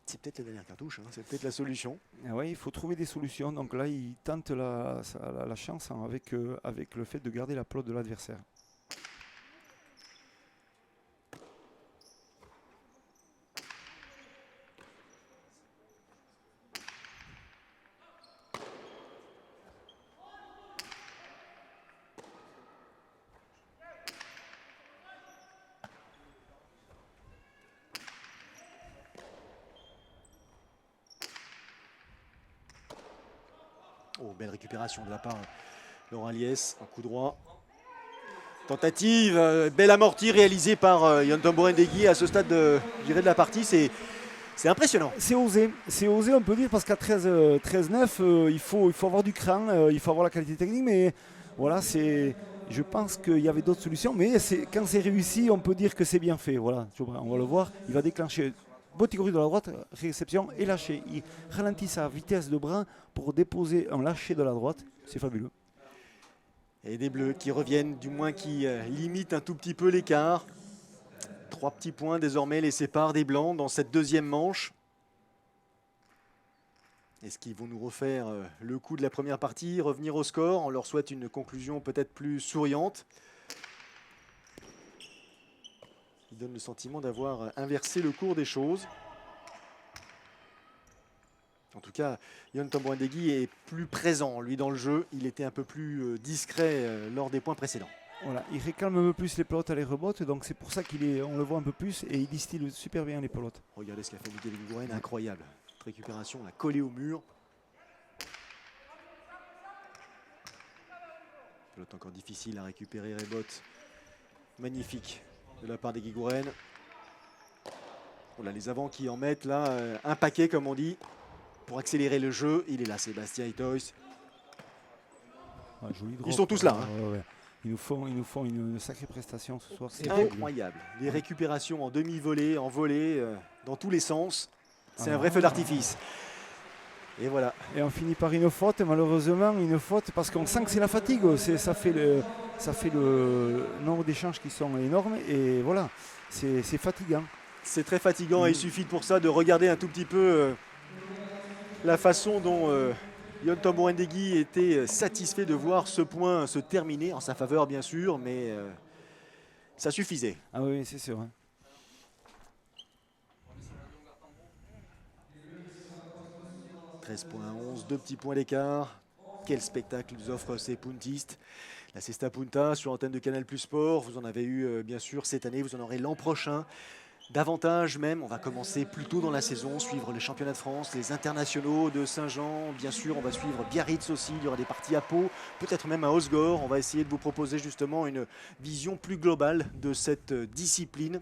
C'est peut-être la dernière cartouche, hein, c'est peut-être la solution. Ah ouais, il faut trouver des solutions. Donc là, il tente la chance, hein, avec le fait de garder la pelote de l'adversaire. Oh, belle récupération de la part de Laurent Liès, un coup droit. Tentative, belle amortie réalisée par Yonta Borindegui à ce stade de la partie. C'est impressionnant. C'est osé, on peut dire, parce qu'à 13-9, il faut avoir du cran, il faut avoir la qualité technique, mais voilà, je pense qu'il y avait d'autres solutions, mais quand c'est réussi, on peut dire que c'est bien fait. Voilà, on va le voir, il va déclencher Botigori de la droite, réception et lâcher. Il ralentit sa vitesse de bras pour déposer un lâcher de la droite, c'est fabuleux. Et des Bleus qui reviennent, du moins qui limitent un tout petit peu l'écart. 3 petits points désormais les séparent des Blancs dans cette deuxième manche. Est-ce qu'ils vont nous refaire le coup de la première partie, revenir au score? On leur souhaite une conclusion peut-être plus souriante. Il donne le sentiment d'avoir inversé le cours des choses. En tout cas, Yonta Borindegui est plus présent, lui, dans le jeu. Il était un peu plus discret lors des points précédents. Voilà, il réclame un peu plus les pelotes à les rebotes, donc c'est pour ça on le voit un peu plus et il distille super bien les pelotes. Regardez ce qu'a fait Miguel Indurain, incroyable. Cette récupération, on l'a collé au mur. Pelote encore difficile à récupérer, rebote magnifique de la part des Guigouren. Voilà les avants qui en mettent là un paquet, comme on dit, pour accélérer le jeu. Il est là, Sébastien Etoz. Ouais, joli drop. Ils sont tous là. Hein. Ouais. Ils nous font une sacrée prestation ce soir. C'est incroyable. Les récupérations en demi-volée, en volée, dans tous les sens. C'est un vrai feu d'artifice. Et voilà. Et on finit par une faute, malheureusement, une faute parce qu'on sent que c'est la fatigue. Ça fait le nombre d'échanges qui sont énormes et voilà, c'est fatigant. C'est très fatigant et il suffit pour ça de regarder un tout petit peu la façon dont Yonta Borindegui était satisfait de voir ce point se terminer, en sa faveur bien sûr, mais ça suffisait. Ah oui, c'est sûr. Hein. « 13 points à 11, 2 petits points d'écart. Quel spectacle nous offrent ces puntistes. La Cesta Punta sur l'antenne de Canal Plus Sport. Vous en avez eu bien sûr cette année, vous en aurez l'an prochain. Davantage même, on va commencer plus tôt dans la saison, suivre les championnats de France, les internationaux de Saint-Jean. Bien sûr, on va suivre Biarritz aussi, il y aura des parties à Pau, peut-être même à Osgore. On va essayer de vous proposer justement une vision plus globale de cette discipline.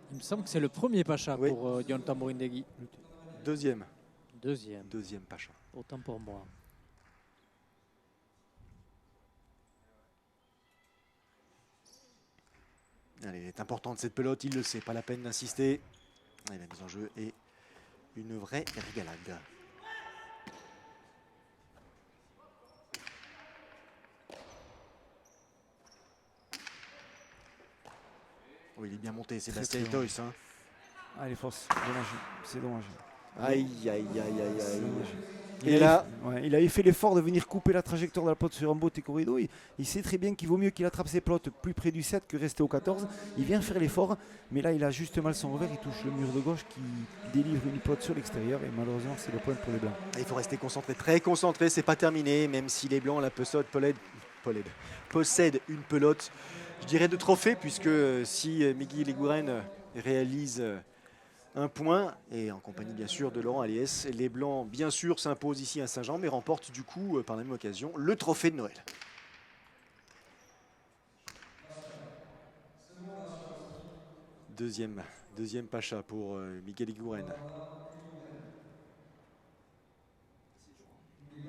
Il me semble que c'est le premier Pacha pour Yonta Borindegui. Deuxième. Deuxième Pacha. Autant pour moi. Allez, elle est importante cette pelote, il le sait, pas la peine d'insister. La mise en jeu est une vraie régalade. Oh, il est bien monté, Sébastien Etoz. Hein. Ah, elle est fausse, c'est dommage. Aïe, aïe, aïe, aïe, aïe. Il avait fait l'effort de venir couper la trajectoire de la pelote sur un beau corrido. Il sait très bien qu'il vaut mieux qu'il attrape ses pelotes plus près du 7 que rester au 14. Il vient faire l'effort, mais là il a juste mal son revers. Il touche le mur de gauche qui délivre une pelote sur l'extérieur et malheureusement c'est le point pour les Blancs. Il faut rester concentré, très concentré, c'est pas terminé, même si les Blancs la possèdent une pelote, je dirais de trophée, puisque si Miguel Eguren réalise un point, et en compagnie bien sûr de Laurent Aliès, les Blancs bien sûr s'imposent ici à Saint-Jean, mais remportent du coup par la même occasion le trophée de Noël. Deuxième pacha pour Miguel Eguren. Il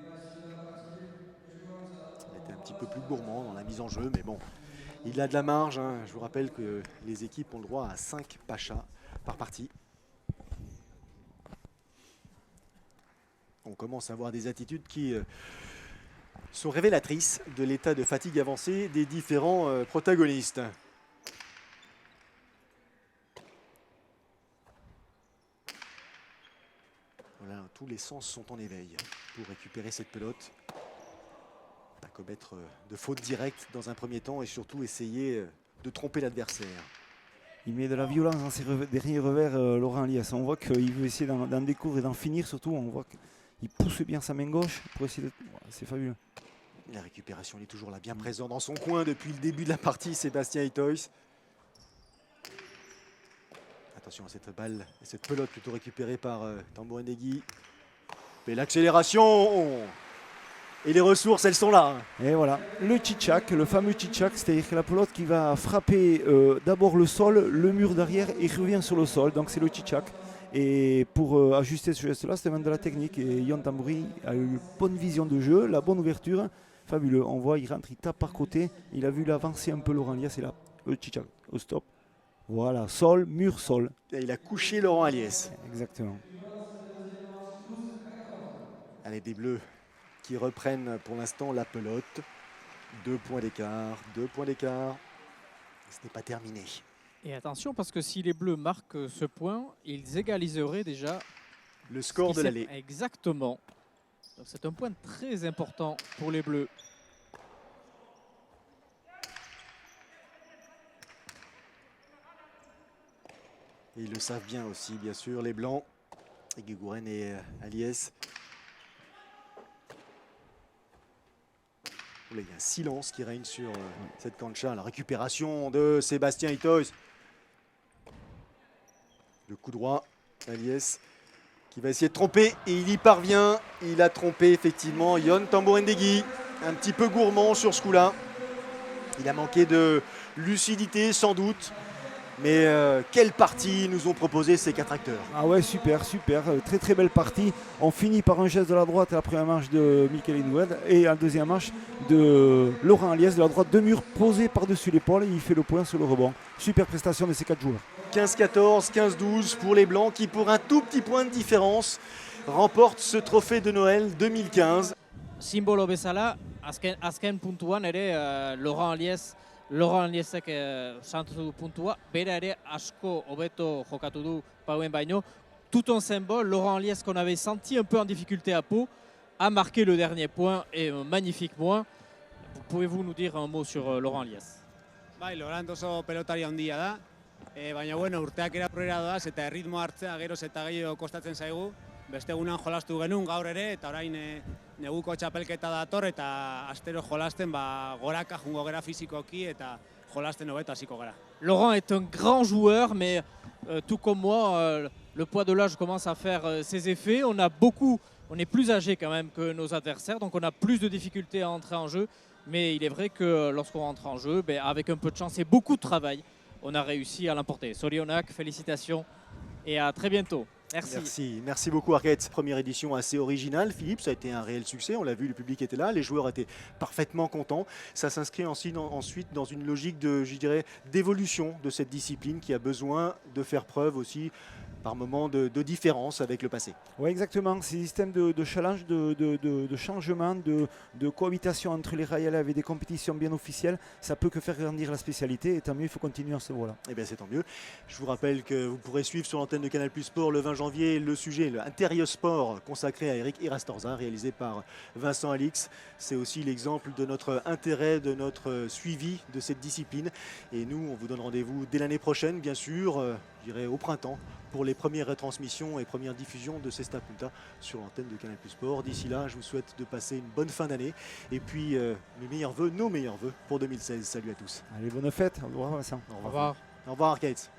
était un petit peu plus gourmand dans la mise en jeu, mais bon, il a de la marge. Hein. Je vous rappelle que les équipes ont le droit à 5 pachas par partie. On commence à avoir des attitudes qui sont révélatrices de l'état de fatigue avancée des différents protagonistes. Voilà, tous les sens sont en éveil pour récupérer cette pelote. Pas commettre de fautes directes dans un premier temps et surtout essayer de tromper l'adversaire. Il met de la violence dans ses derniers revers, Laurent Aliès. On voit qu'il veut essayer d'en découvrir et d'en finir surtout. On voit qu'il pousse bien sa main gauche pour essayer de... C'est fabuleux. La récupération, il est toujours là, bien présent dans son coin depuis le début de la partie, Sébastien Itois. Attention à cette balle, et cette pelote plutôt récupérée par Tamborindegui. Et l'accélération et les ressources, elles sont là. Et voilà, le tchitchak, le fameux tchitchak, c'est-à-dire que la pelote qui va frapper d'abord le sol, le mur derrière et revient sur le sol. Donc c'est le tchitchak. Et pour ajuster ce geste-là, c'était même de la technique. Et Yon Tambouri a eu une bonne vision de jeu, la bonne ouverture. Fabuleux. On voit, il rentre, il tape par côté. Il a vu l'avancer un peu Laurent Aliès. C'est là, le tchitchak, au stop. Voilà, sol, mur, sol. Et il a couché Laurent Aliès. Exactement. Allez, des Bleus qui reprennent pour l'instant la pelote. 2 points d'écart, 2 points d'écart. Ce n'est pas terminé. Et attention, parce que si les Bleus marquent ce point, ils égaliseraient déjà le score de l'aller. Exactement. C'est un point très important pour les Bleus. Et ils le savent bien aussi, bien sûr, les Blancs, Eguiguren et Aliès. Là, il y a un silence qui règne sur cette cancha. La récupération de Sébastien Itois. Le coup droit, Aliès qui va essayer de tromper et il y parvient. Il a trompé effectivement Yon Tamborindegui. Un petit peu gourmand sur ce coup-là. Il a manqué de lucidité sans doute. Mais quelle partie nous ont proposé ces 4 acteurs. Ah ouais, super, super. Très très belle partie. On finit par un geste de la droite à la première manche de Miguel Eguren et à la deuxième manche de Laurent Aliès de la droite, 2 murs posés par-dessus l'épaule et il fait le point sur le rebond. Super prestation de ces 4 joueurs. 15-14, 15-12 pour les Blancs qui, pour un tout petit point de différence, remportent ce trophée de Noël 2015. Simbolo bezala, azken puntuan ere Laurent Aliesek sartu puntua, bera ere asko hobeto jokatu du Pauen baino. Tout un symbole, Laurent Aliès qu'on avait senti un peu en difficulté à Pau, a marqué le dernier point et un magnifique point. Pouvez-vous nous dire un mot sur Laurent Aliès? Bai, Laurent oso pelotari handia da, baina bueno, urteak eraprera doaz eta erritmo hartzea geroz eta gehiago kostatzen zaigu. Beste egunan jolastu genuen gaur ere eta orain neguko txapelketa dator eta astero jolasten goraka jungo gara fizikoki eta jolasten hobeto hasiko gara. Laurent est un grand joueur, mais tout comme moi, le poids de l'âge commence à faire ses effets. On est plus âgé quand même que nos adversaires, donc on a plus de difficultés à entrer en jeu. Mais il est vrai que lorsqu'on rentre en jeu, avec un peu de chance et beaucoup de travail, on a réussi à l'emporter. Sorionak, félicitations et à très bientôt. Merci. Merci beaucoup Arquette. Première édition assez originale. Philippe, ça a été un réel succès. On l'a vu, le public était là, les joueurs étaient parfaitement contents. Ça s'inscrit ensuite dans une logique de, je dirais, d'évolution de cette discipline qui a besoin de faire preuve aussi par moments de différence avec le passé. Oui, exactement. Ces systèmes de challenge, de changement, de cohabitation entre les rails et des compétitions bien officielles, ça peut que faire grandir la spécialité. Et tant mieux, il faut continuer en ce voie-là. Eh bien, c'est tant mieux. Je vous rappelle que vous pourrez suivre sur l'antenne de Canal+ Sport le 20 janvier le sujet, le Intérieur Sport, consacré à Eric Irastorza, réalisé par Vincent Alix. C'est aussi l'exemple de notre intérêt, de notre suivi de cette discipline. Et nous, on vous donne rendez-vous dès l'année prochaine, bien sûr, je dirais au printemps, pour les premières retransmissions et premières diffusions de Cesta Punta sur l'antenne de Canal+ Sport. D'ici là, je vous souhaite de passer une bonne fin d'année et puis mes meilleurs vœux, nos meilleurs vœux pour 2016. Salut à tous. Allez, bonne fête. Au revoir, Vincent. Au revoir. Au revoir Arcades.